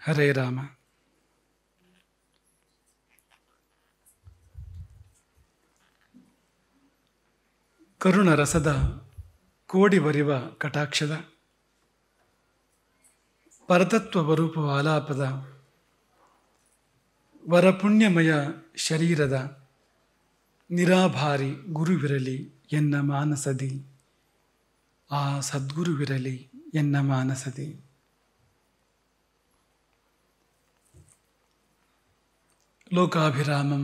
ಹರೇ ರಾಮ. ಕರುಣ ರಸದ ಕೋಡಿ ಬರಿವ ಕಟಾಕ್ಷದ ಪರತತ್ವ ಬರೂಪವ ಆಲಾಪದ ವರಪುಣ್ಯಮಯ ಶರೀರದ ನಿರಾಭಾರಿ ಗುರುವಿರಲಿ ಎನ್ನ ಮಾನಸದಿ, ಆ ಸದ್ಗುರುವಿರಲಿ ಎನ್ನ ಮಾನಸದಿ. ಲೋಕಾಭಿರಾಮಂ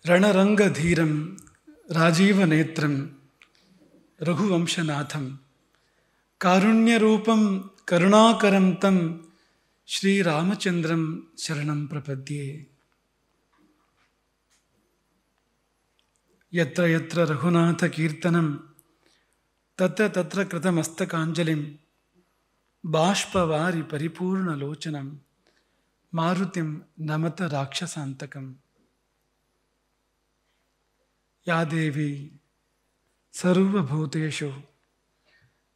ರಣರಂಗಧೀರಂ ರಾಜೀವನೇತ್ರಂ ರಘುವಂಶನಾಥಂ ಕಾರುಣ್ಯರೂಪಂ ಕರುಣಾಕರಂ ತಂ ಶ್ರೀರಾಮಚಂದ್ರಂ ಶರಣಂ ಪ್ರಪದ್ಯೆ. ಯತ್ರ ಯತ್ರ ರಘುನಾಥ ಕೀರ್ತನಂ ತತ್ರ ತತ್ರ ಕೃತಮಸ್ತಕಾಂಜಲಿಂ ಬಾಷ್ಪವಾರಿ ಪರಿಪೂರ್ಣಲೋಚನಂ ಮಾರುತಿಂ ನಮತ ರಾಕ್ಷಸಾಂತಕಂ. ಯಾ ದೇವಿ ಸರ್ವಭೂತೇಷು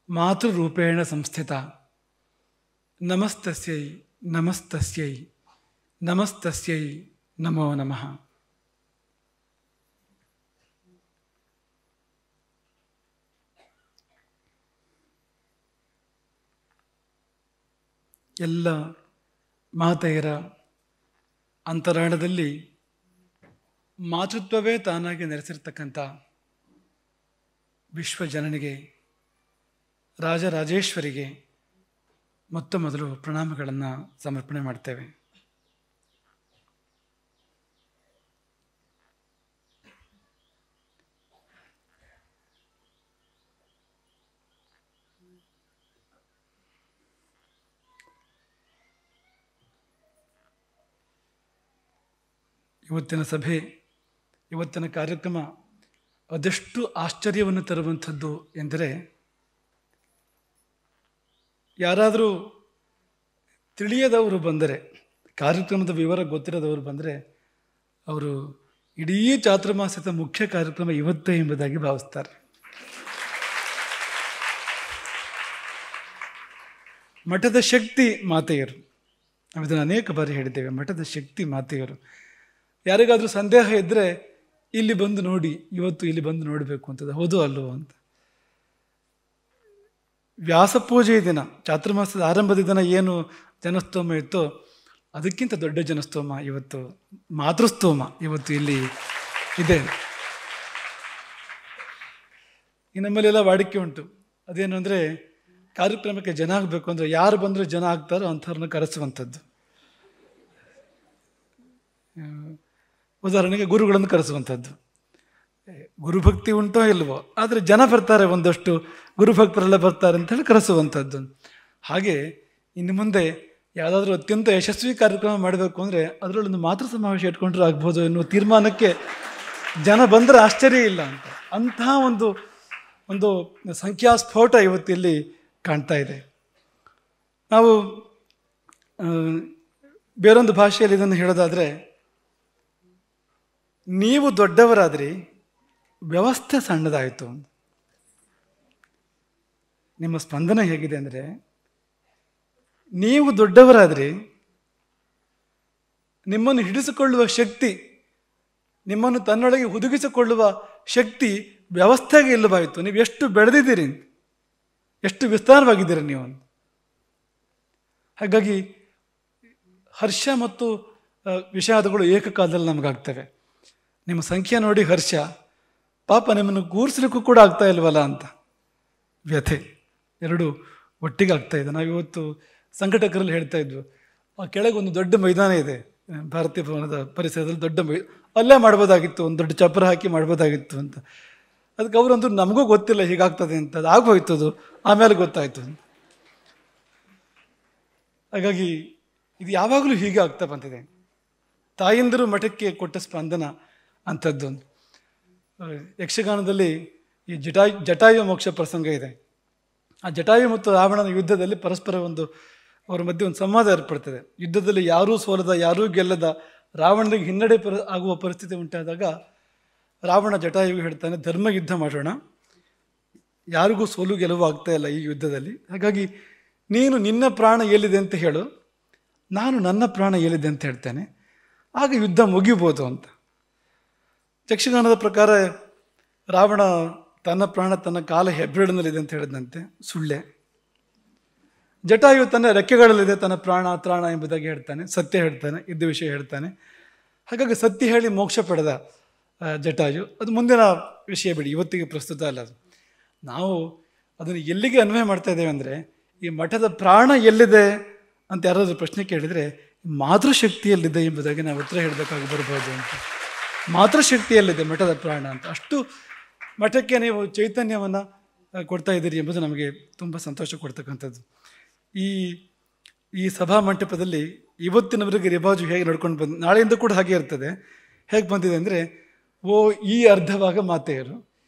ಮಾತೃರೂಪೇಣ ಸಂಸ್ಥಿತಾ ನಮಸ್ತಸ್ಯೈ ನಮಸ್ತಸ್ಯೈ ನಮಸ್ತಸ್ಯೈ ನಮೋ ನಮಃ. ಎಲ್ಲ ಮಾತೆಯರ ಅಂತರಾಳದಲ್ಲಿ ಮಾತೃತ್ವವೇ ತಾನಾಗಿ ನೆಲೆಸಿರ್ತಕ್ಕಂಥ ವಿಶ್ವಜನನಿಗೆ, ರಾಜರಾಜೇಶ್ವರಿಗೆ ಮೊತ್ತ ಮೊದಲು ಪ್ರಣಾಮಗಳನ್ನು ಸಮರ್ಪಣೆ ಮಾಡ್ತೇವೆ. ಇವತ್ತಿನ ಸಭೆ, ಇವತ್ತಿನ ಕಾರ್ಯಕ್ರಮ ಅದೆಷ್ಟು ಆಶ್ಚರ್ಯವನ್ನು ತರುವಂಥದ್ದು ಎಂದರೆ, ಯಾರಾದರೂ ತಿಳಿಯದವರು ಬಂದರೆ, ಕಾರ್ಯಕ್ರಮದ ವಿವರ ಗೊತ್ತಿರೋದವರು ಬಂದರೆ, ಅವರು ಇಡೀ ಚಾತುರ್ಮಾಸದ ಮುಖ್ಯ ಕಾರ್ಯಕ್ರಮ ಇವತ್ತೇ ಎಂಬುದಾಗಿ ಭಾವಿಸ್ತಾರೆ. ಮಠದ ಶಕ್ತಿ ಮಾತೆಯರು, ನಾವು ಇದನ್ನು ಅನೇಕ ಬಾರಿ ಹೇಳಿದ್ದೇವೆ. ಮಠದ ಶಕ್ತಿ ಮಾತೆಯರು. ಯಾರಿಗಾದರೂ ಸಂದೇಹ ಇದ್ದರೆ ಇಲ್ಲಿ ಬಂದು ನೋಡಿ, ಇವತ್ತು ಇಲ್ಲಿ ಬಂದು ನೋಡಬೇಕು ಅಂತದ್ದು, ಹೌದು ಅಲ್ಲೋ ಅಂತ. ವ್ಯಾಸಪೂಜೆಯ ದಿನ, ಚಾತುರ್ಮಾಸದ ಆರಂಭದ ದಿನ ಏನು ಜನಸ್ತೋಮ ಇತ್ತೋ ಅದಕ್ಕಿಂತ ದೊಡ್ಡ ಜನಸ್ತೋಮ ಇವತ್ತು, ಮಾತೃಸ್ತೋಮ ಇವತ್ತು ಇಲ್ಲಿ ಇದೆ. ಈ ನಮ್ಮಲ್ಲೆಲ್ಲ ವಾಡಿಕೆ ಉಂಟು. ಅದೇನು ಅಂದರೆ, ಕಾರ್ಯಕ್ರಮಕ್ಕೆ ಜನ ಆಗಬೇಕು ಅಂದರೆ ಯಾರು ಬಂದರೂ ಜನ ಆಗ್ತಾರೋ ಅಂಥವ್ರನ್ನ ಕರೆಸುವಂಥದ್ದು. ಉದಾಹರಣೆಗೆ ಗುರುಗಳನ್ನು ಕರೆಸುವಂಥದ್ದು. ಗುರುಭಕ್ತಿ ಉಂಟೋ ಇಲ್ವೋ, ಆದರೆ ಜನ ಬರ್ತಾರೆ, ಒಂದಷ್ಟು ಗುರುಭಕ್ತರೆಲ್ಲ ಬರ್ತಾರೆ ಅಂತ ಹೇಳಿ ಕರೆಸುವಂಥದ್ದು. ಹಾಗೆ ಇನ್ನು ಮುಂದೆ ಯಾವುದಾದ್ರೂ ಅತ್ಯಂತ ಯಶಸ್ವಿ ಕಾರ್ಯಕ್ರಮ ಮಾಡಬೇಕು ಅಂದರೆ ಅದರಲ್ಲೊಂದು ಮಾತೃ ಸಮಾವೇಶ ಇಟ್ಕೊಂಡ್ರೆ ಆಗ್ಬೋದು ಎನ್ನುವ ತೀರ್ಮಾನಕ್ಕೆ ಜನ ಬಂದರೆ ಆಶ್ಚರ್ಯ ಇಲ್ಲ ಅಂತ. ಅಂತಹ ಒಂದು ಸಂಖ್ಯಾಸ್ಫೋಟ ಇವತ್ತಿಲ್ಲಿ ಕಾಣ್ತಾ ಇದೆ. ನಾವು ಬೇರೊಂದು ಭಾಷೆಯಲ್ಲಿ ಇದನ್ನು ಹೇಳೋದಾದರೆ, ನೀವು ದೊಡ್ಡವರಾದ್ರಿ, ವ್ಯವಸ್ಥೆ ಸಣ್ಣದಾಯಿತು. ನಿಮ್ಮ ಸ್ಪಂದನ ಹೇಗಿದೆ ಅಂದರೆ, ನೀವು ದೊಡ್ಡವರಾದ್ರಿ, ನಿಮ್ಮನ್ನು ಹಿಡಿಸಿಕೊಳ್ಳುವ ಶಕ್ತಿ, ನಿಮ್ಮನ್ನು ತನ್ನೊಳಗೆ ಹುದುಗಿಸಿಕೊಳ್ಳುವ ಶಕ್ತಿ ವ್ಯವಸ್ಥೆಗೆ ಇಲ್ಲವಾಯಿತು. ನೀವು ಎಷ್ಟು ಬೆಳೆದಿದ್ದೀರಿ, ಎಷ್ಟು ವಿಸ್ತಾರವಾಗಿದ್ದೀರಿ ನೀವು. ಹಾಗಾಗಿ ಹರ್ಷ ಮತ್ತು ವಿಷಾದಗಳು ಏಕಕಾಲದಲ್ಲಿ ನಮಗಾಗ್ತವೆ. ನಿಮ್ಮ ಸಂಖ್ಯೆ ನೋಡಿ ಹರ್ಷ, ಪಾಪ ನಿಮ್ಮನ್ನು ಕೂರಿಸ್ಲಿಕ್ಕೂ ಕೂಡ ಆಗ್ತಾ ಇಲ್ವಲ್ಲ ಅಂತ ವ್ಯಥೆ. ಎರಡು ಒಟ್ಟಿಗೆ ಆಗ್ತಾ ಇದೆ. ನಾವಿವತ್ತು ಸಂಘಟಕರಲ್ಲಿ ಹೇಳ್ತಾ ಇದ್ವು, ಆ ಕೆಳಗೆ ಒಂದು ದೊಡ್ಡ ಮೈದಾನ ಇದೆ ಭಾರತೀಯ ಭವನದ ಪರಿಸರದಲ್ಲಿ, ದೊಡ್ಡ ಅಲ್ಲೇ ಮಾಡ್ಬೋದಾಗಿತ್ತು, ಒಂದು ದೊಡ್ಡ ಚಪ್ಪರ ಹಾಕಿ ಮಾಡ್ಬೋದಾಗಿತ್ತು ಅಂತ. ಅದಕ್ಕೆ ಅವರಂತೂ ನಮಗೂ ಗೊತ್ತಿಲ್ಲ ಹೀಗಾಗ್ತದೆ ಅಂತ. ಅದು ಆಗೋಯ್ತದು, ಆಮೇಲೆ ಗೊತ್ತಾಯ್ತು. ಹಾಗಾಗಿ ಇದು ಯಾವಾಗಲೂ ಹೀಗೆ ಆಗ್ತಾ ಬಂದಿದೆ. ತಾಯಂದಿರು ಮಠಕ್ಕೆ ಕೊಟ್ಟ ಸ್ಪಂದನ ಅಂಥದ್ದು. ಯಕ್ಷಗಾನದಲ್ಲಿ ಈ ಜಟಾಯು ಮೋಕ್ಷ ಪ್ರಸಂಗ ಇದೆ. ಆ ಜಟಾಯು ಮತ್ತು ರಾವಣನ ಯುದ್ಧದಲ್ಲಿ ಪರಸ್ಪರ ಅವರ ಮಧ್ಯೆ ಒಂದು ಸಂವಾದ ಏರ್ಪಡ್ತದೆ. ಯುದ್ಧದಲ್ಲಿ ಯಾರೂ ಸೋಲದ, ಯಾರೂ ಗೆಲ್ಲದ, ರಾವಣನಿಗೆ ಹಿನ್ನಡೆ ಆಗುವ ಪರಿಸ್ಥಿತಿ ಉಂಟಾದಾಗ ರಾವಣ ಜಟಾಯುವಿಗೆ ಹೇಳ್ತಾನೆ, ಧರ್ಮ ಯುದ್ಧ ಮಾಡೋಣ, ಯಾರಿಗೂ ಸೋಲು ಗೆಲುವು ಆಗ್ತಾ ಇಲ್ಲ ಈ ಯುದ್ಧದಲ್ಲಿ. ಹಾಗಾಗಿ ನೀನು ನಿನ್ನ ಪ್ರಾಣ ಎಲ್ಲಿದೆ ಅಂತ ಹೇಳು, ನಾನು ನನ್ನ ಪ್ರಾಣ ಎಲ್ಲಿದೆ ಅಂತ ಹೇಳ್ತೇನೆ, ಆಗ ಯುದ್ಧ ಮುಗಿಬೋದು ಅಂತ. ಯಕ್ಷಗಾನದ ಪ್ರಕಾರ ರಾವಣ ತನ್ನ ಪ್ರಾಣ ತನ್ನ ಕಾಲ ಹೆಬ್ಬೆರಳಿನಲ್ಲಿದೆ ಅಂತ ಹೇಳಿದಂತೆ ಸುಳ್ಳೆ. ಜಟಾಯು ತನ್ನ ರೆಕ್ಕೆಗಳಲ್ಲಿದೆ ತನ್ನ ಪ್ರಾಣ ತ್ರಾಣ ಎಂಬುದಾಗಿ ಹೇಳ್ತಾನೆ, ಸತ್ಯ ಹೇಳ್ತಾನೆ, ಇದ್ದ ವಿಷಯ ಹೇಳ್ತಾನೆ. ಹಾಗಾಗಿ ಸತ್ಯ ಹೇಳಿ ಮೋಕ್ಷ ಪಡೆದ ಜಟಾಯು. ಅದು ಮುಂದಿನ ವಿಷಯ ಬಿಡಿ, ಇವತ್ತಿಗೆ ಪ್ರಸ್ತುತ ಅಲ್ಲ ಅದು. ನಾವು ಅದನ್ನು ಎಲ್ಲಿಗೆ ಅನ್ವಯ ಮಾಡ್ತಾ ಇದ್ದೇವೆ ಅಂದರೆ, ಈ ಮಠದ ಪ್ರಾಣ ಎಲ್ಲಿದೆ ಅಂತ ಯಾರಾದರೂ ಪ್ರಶ್ನೆ ಕೇಳಿದರೆ ಮಾತೃಶಕ್ತಿಯಲ್ಲಿದೆ ಎಂಬುದಾಗಿ ನಾವು ಉತ್ತರ ಹೇಳಬೇಕಾಗಿ ಬರ್ಬೋದು ಅಂತ. ಮಾತೃಶಕ್ತಿಯಲ್ಲಿದೆ ಮಠದ ಪ್ರಾಣ ಅಂತ. ಅಷ್ಟು ಮಠಕ್ಕೆ ನೀವು ಚೈತನ್ಯವನ್ನು ಕೊಡ್ತಾ ಇದ್ದೀರಿ ಎಂಬುದು ನಮಗೆ ತುಂಬ ಸಂತೋಷ ಕೊಡ್ತಕ್ಕಂಥದ್ದು. ಈ ಸಭಾ ಮಂಟಪದಲ್ಲಿ ಇವತ್ತಿನವರೆಗೆ ರಿವಾಜು ಹೇಗೆ ನಡ್ಕೊಂಡು ಬಂದು, ನಾಳೆಯಿಂದ ಕೂಡ ಹಾಗೆ ಇರ್ತದೆ. ಹೇಗೆ ಬಂದಿದೆ ಅಂದರೆ, ಈ ಅರ್ಧ ಭಾಗ ಮಾತೆಯರು,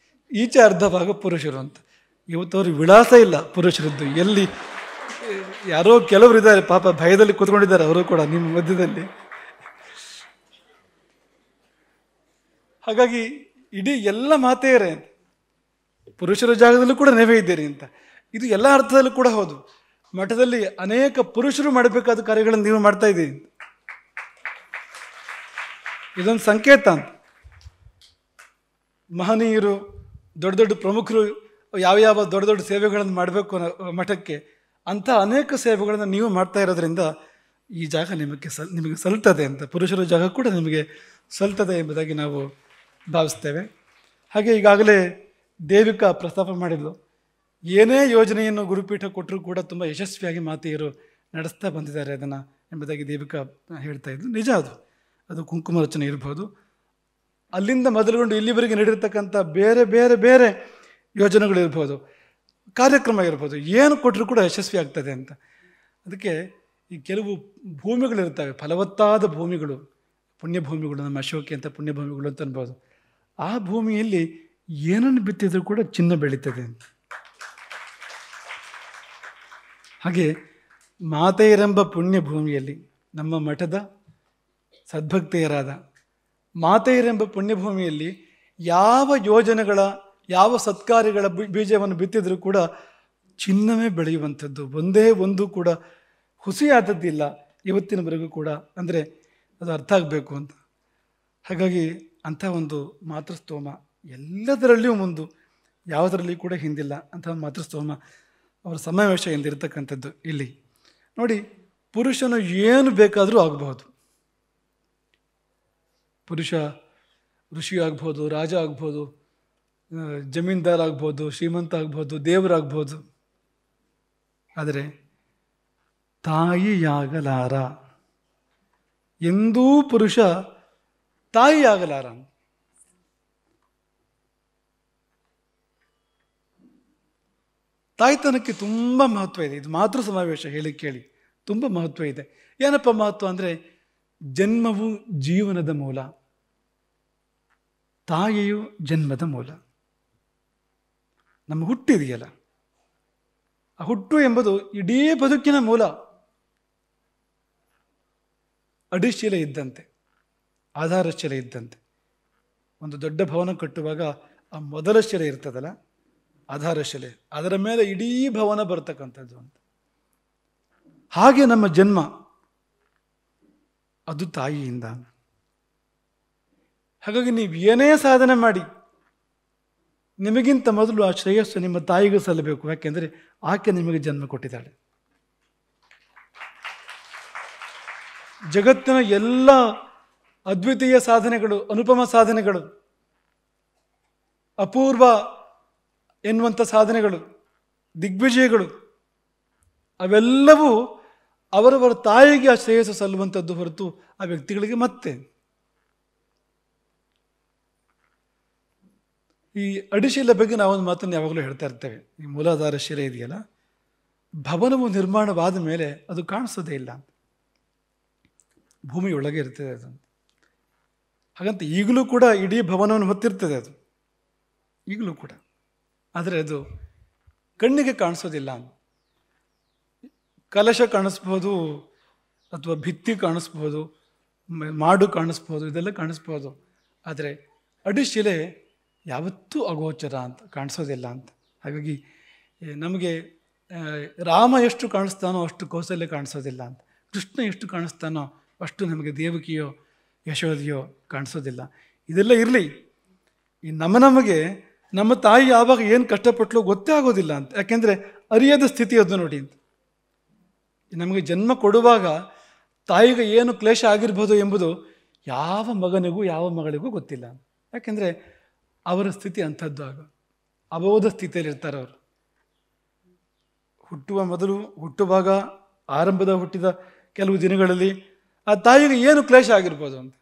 ಈಚೆ ಅರ್ಧ ಭಾಗ ಪುರುಷರು ಅಂತ. ಇವತ್ತವ್ರ ವಿಳಾಸ ಇಲ್ಲ ಪುರುಷರದ್ದು. ಎಲ್ಲಿ ಯಾರೋ ಕೆಲವರು ಇದ್ದಾರೆ ಪಾಪ, ಭಯದಲ್ಲಿ ಕೂತ್ಕೊಂಡಿದ್ದಾರೆ ಅವರು ಕೂಡ ನಿಮ್ಮ ಮಧ್ಯದಲ್ಲಿ. ಹಾಗಾಗಿ ಇಡೀ ಎಲ್ಲ ಮಾತೆಯರೇ, ಪುರುಷರ ಜಾಗದಲ್ಲೂ ಕೂಡ ನೀವೇ ಇದ್ದೀರಿ ಅಂತ. ಇದು ಎಲ್ಲ ಅರ್ಥದಲ್ಲೂ ಕೂಡ ಹೌದು. ಮಠದಲ್ಲಿ ಅನೇಕ ಪುರುಷರು ಮಾಡಬೇಕಾದ ಕಾರ್ಯಗಳನ್ನು ನೀವು ಮಾಡ್ತಾ ಇದ್ದೀರಿ. ಇದೊಂದು ಸಂಕೇತ ಅಂತ. ಮಹನೀಯರು, ದೊಡ್ಡ ದೊಡ್ಡ ಪ್ರಮುಖರು ಯಾವ ದೊಡ್ಡ ದೊಡ್ಡ ಸೇವೆಗಳನ್ನು ಮಾಡಬೇಕು ಮಠಕ್ಕೆ, ಅಂಥ ಅನೇಕ ಸೇವೆಗಳನ್ನು ನೀವು ಮಾಡ್ತಾ ಇರೋದ್ರಿಂದ ಈ ಜಾಗ ನಿಮಗೆ ಸಲ್ತದೆ ಅಂತ, ಪುರುಷರ ಜಾಗ ಕೂಡ ನಿಮಗೆ ಸಲ್ತದೆ ಎಂಬುದಾಗಿ ನಾವು ಭಾವಿಸ್ತೇವೆ. ಹಾಗೆ ಈಗಾಗಲೇ ದೇವಿಕಾ ಪ್ರಸ್ತಾಪ ಮಾಡಿದ್ಲು, ಏನೇ ಯೋಜನೆಯನ್ನು ಗುರುಪೀಠ ಕೊಟ್ಟರೂ ಕೂಡ ತುಂಬ ಯಶಸ್ವಿಯಾಗಿ ಮಾತೆಯರು ನಡೆಸ್ತಾ ಬಂದಿದ್ದಾರೆ ಅದನ್ನು ಎಂಬುದಾಗಿ ದೇವಿಕಾ ಹೇಳ್ತಾ ಇದ್ಲು. ನಿಜ ಅದು ಕುಂಕುಮ ರಚನೆ ಇರ್ಬೋದು, ಅಲ್ಲಿಂದ ಮೊದಲುಗೊಂಡು ಇಲ್ಲಿವರೆಗೆ ನಡೆದಿರ್ತಕ್ಕಂಥ ಬೇರೆ ಬೇರೆ ಬೇರೆ ಯೋಜನೆಗಳಿರ್ಬೋದು, ಕಾರ್ಯಕ್ರಮ ಇರ್ಬೋದು, ಏನು ಕೊಟ್ಟರೂ ಕೂಡ ಯಶಸ್ವಿ ಆಗ್ತದೆ ಅಂತ. ಅದಕ್ಕೆ ಈ ಕೆಲವು ಭೂಮಿಗಳಿರ್ತವೆ, ಫಲವತ್ತಾದ ಭೂಮಿಗಳು, ಪುಣ್ಯಭೂಮಿಗಳು, ನಮ್ಮ ಅಶೋಕಿ ಅಂತ ಪುಣ್ಯಭೂಮಿಗಳು ಅಂತ ಅನ್ಬೋದು. ಆ ಭೂಮಿಯಲ್ಲಿ ಏನನ್ನು ಬಿತ್ತಿದ್ರೂ ಕೂಡ ಚಿನ್ನ ಬೆಳೀತದೆ ಅಂತ. ಹಾಗೆ ಮಾತೆಯರೆಂಬ ಪುಣ್ಯ ಭೂಮಿಯಲ್ಲಿ, ನಮ್ಮ ಮಠದ ಸದ್ಭಕ್ತೆಯರಾದ ಮಾತೆಯರೆಂಬ ಪುಣ್ಯಭೂಮಿಯಲ್ಲಿ ಯಾವ ಯೋಜನೆಗಳ, ಯಾವ ಸತ್ಕಾರ್ಯಗಳ ಬೀಜವನ್ನು ಬಿತ್ತಿದ್ರೂ ಕೂಡ ಚಿನ್ನವೇ ಬೆಳೆಯುವಂಥದ್ದು, ಒಂದೇ ಒಂದು ಕೂಡ ಹುಸಿಯಾದದ್ದಿಲ್ಲ ಇವತ್ತಿನವರೆಗೂ ಕೂಡ. ಅಂದರೆ ಅದು ಅರ್ಥ ಆಗಬೇಕು ಅಂತ. ಹಾಗಾಗಿ ಅಂಥ ಒಂದು ಮಾತೃಸ್ತೋಮ ಎಲ್ಲದರಲ್ಲಿಯೂ ಮುಂದು, ಯಾವುದರಲ್ಲಿ ಕೂಡ ಹಿಂದಿಲ್ಲ ಅಂಥ ಮಾತೃಸ್ತೋಮ ಅವರ ಸಮಾವೇಶ ಎಂದಿರತಕ್ಕಂಥದ್ದು. ಇಲ್ಲಿ ನೋಡಿ, ಪುರುಷನು ಏನು ಬೇಕಾದರೂ ಆಗಬಹುದು. ಪುರುಷ ಋಷಿ ಆಗ್ಬೋದು, ರಾಜ ಆಗ್ಬೋದು, ಜಮೀನ್ದಾರ್ ಆಗ್ಬೋದು, ಶ್ರೀಮಂತ ಆಗ್ಬೋದು, ದೇವರಾಗ್ಬೋದು. ಆದರೆ ತಾಯಿಯಾಗಲಾರ, ಎಂದೂ ಪುರುಷ ತಾಯಿಯಾಗಲಾರ. ತಾಯ್ತನಕ್ಕೆ ತುಂಬ ಮಹತ್ವ ಇದೆ. ಇದು ಮಾತೃ ಸಮಾವೇಶ ಹೇಳಿ ಕೇಳಿ ತುಂಬ ಮಹತ್ವ ಇದೆ. ಏನಪ್ಪ ಮಹತ್ವ ಅಂದರೆ, ಜನ್ಮವು ಜೀವನದ ಮೂಲ, ತಾಯಿಯು ಜನ್ಮದ ಮೂಲ. ನಮ್ಮ ಹುಟ್ಟಿದೆಯಲ್ಲ, ಆ ಹುಟ್ಟು ಎಂಬುದು ಇಡೀ ಬದುಕಿನ ಮೂಲ. ಅಡಿಶಿಲೆ ಇದ್ದಂತೆ, ಆಧಾರ ಶಿಲೆ ಇದ್ದಂತೆ. ಒಂದು ದೊಡ್ಡ ಭವನ ಕಟ್ಟುವಾಗ ಆ ಮೊದಲ ಶಿಲೆ ಇರ್ತದಲ್ಲ, ಆಧಾರ ಶಿಲೆ, ಅದರ ಮೇಲೆ ಇಡೀ ಭವನ ಬರ್ತಕ್ಕಂಥದ್ದು ಅಂತ. ಹಾಗೆ ನಮ್ಮ ಜನ್ಮ ಅದು ತಾಯಿಯಿಂದ. ಹಾಗಾಗಿ ನೀವು ಏನೇ ಸಾಧನೆ ಮಾಡಿ, ನಿಮಗಿಂತ ಮೊದಲು ಆ ಶ್ರೇಯಸ್ಸು ನಿಮ್ಮ ತಾಯಿಗೂ ಸಲ್ಲಬೇಕು. ಯಾಕೆಂದರೆ ಆಕೆ ನಿಮಗೆ ಜನ್ಮ ಕೊಟ್ಟಿದ್ದಾಳೆ. ಜಗತ್ತಿನ ಎಲ್ಲ ಅದ್ವಿತೀಯ ಸಾಧನೆಗಳು, ಅನುಪಮ ಸಾಧನೆಗಳು, ಅಪೂರ್ವ ಎನ್ನುವಂಥ ಸಾಧನೆಗಳು, ದಿಗ್ವಿಜಯಗಳು, ಅವೆಲ್ಲವೂ ಅವರವರ ತಾಯಿಗೆ ಆ ಶ್ರೇಯಸ್ಸು ಸಲ್ಲುವಂಥದ್ದು ಹೊರತು ಆ ವ್ಯಕ್ತಿಗಳಿಗೆ. ಮತ್ತೆ ಈ ಅಡಿಶಿಲೆ ಬಗ್ಗೆ ನಾವೊಂದು ಮಾತನ್ನು ಯಾವಾಗಲೂ ಹೇಳ್ತಾ ಇರ್ತೇವೆ. ಈ ಮೂಲಾಧಾರ ಶಿಲೆ ಇದೆಯಲ್ಲ, ಭವನವು ನಿರ್ಮಾಣವಾದ ಮೇಲೆ ಅದು ಕಾಣಿಸೋದೇ ಇಲ್ಲ, ಭೂಮಿಯೊಳಗೆ ಇರ್ತದೆ ಅದು. ಹಾಗಂತ ಈಗಲೂ ಕೂಡ ಇಡೀ ಭವನವನ್ನು ಹೊತ್ತಿರ್ತದೆ ಅದು, ಈಗಲೂ ಕೂಡ. ಆದರೆ ಅದು ಕಣ್ಣಿಗೆ ಕಾಣಿಸೋದಿಲ್ಲ. ಕಲಶ ಕಾಣಿಸ್ಬೋದು, ಅಥವಾ ಭಿತ್ತಿ ಕಾಣಿಸ್ಬೋದು, ಮಾಡು ಕಾಣಿಸ್ಬೋದು, ಇದೆಲ್ಲ ಕಾಣಿಸ್ಬೋದು. ಆದರೆ ಅಡಿಶಿಲೆ ಯಾವತ್ತೂ ಅಗೋಚರ ಅಂತ, ಕಾಣಿಸೋದಿಲ್ಲ ಅಂತ. ಹಾಗಾಗಿ ನಮಗೆ ರಾಮ ಎಷ್ಟು ಕಾಣಿಸ್ತಾನೋ ಅಷ್ಟು ಕೌಸಲ್ಯ ಕಾಣಿಸೋದಿಲ್ಲ ಅಂತ. ಕೃಷ್ಣ ಎಷ್ಟು ಕಾಣಿಸ್ತಾನೋ ಅಷ್ಟು ನಮಗೆ ದೇವಕಿಯೋ ಯಶೋದೆಯೋ ಕಾಣಿಸೋದಿಲ್ಲ. ಇದೆಲ್ಲ ಇರಲಿ, ಈ ನಮಗೆ ನಮ್ಮ ತಾಯಿ ಯಾವಾಗ ಏನು ಕಷ್ಟಪಟ್ಟಲು ಗೊತ್ತೇ ಆಗೋದಿಲ್ಲ ಅಂತ. ಯಾಕೆಂದರೆ ಅರಿಯದ ಸ್ಥಿತಿ ಅದು ನೋಡಿ ಅಂತ. ನಮಗೆ ಜನ್ಮ ಕೊಡುವಾಗ ತಾಯಿಗೆ ಏನು ಕ್ಲೇಶ ಆಗಿರ್ಬೋದು ಎಂಬುದು ಯಾವ ಮಗನಿಗೂ ಯಾವ ಮಗಳಿಗೂ ಗೊತ್ತಿಲ್ಲ. ಯಾಕೆಂದರೆ ಅವರ ಸ್ಥಿತಿ ಅಂಥದ್ದು. ಆಗ ಅಬೋಧ ಸ್ಥಿತಿಯಲ್ಲಿ ಇರ್ತಾರೆ ಅವರು. ಹುಟ್ಟುವ ಮೊದಲು, ಹುಟ್ಟುವಾಗ, ಹುಟ್ಟಿದ ಕೆಲವು ದಿನಗಳಲ್ಲಿ ಆ ತಾಯಿಗೆ ಏನು ಕ್ಲೇಶ ಆಗಿರ್ಬೋದು ಅಂತ.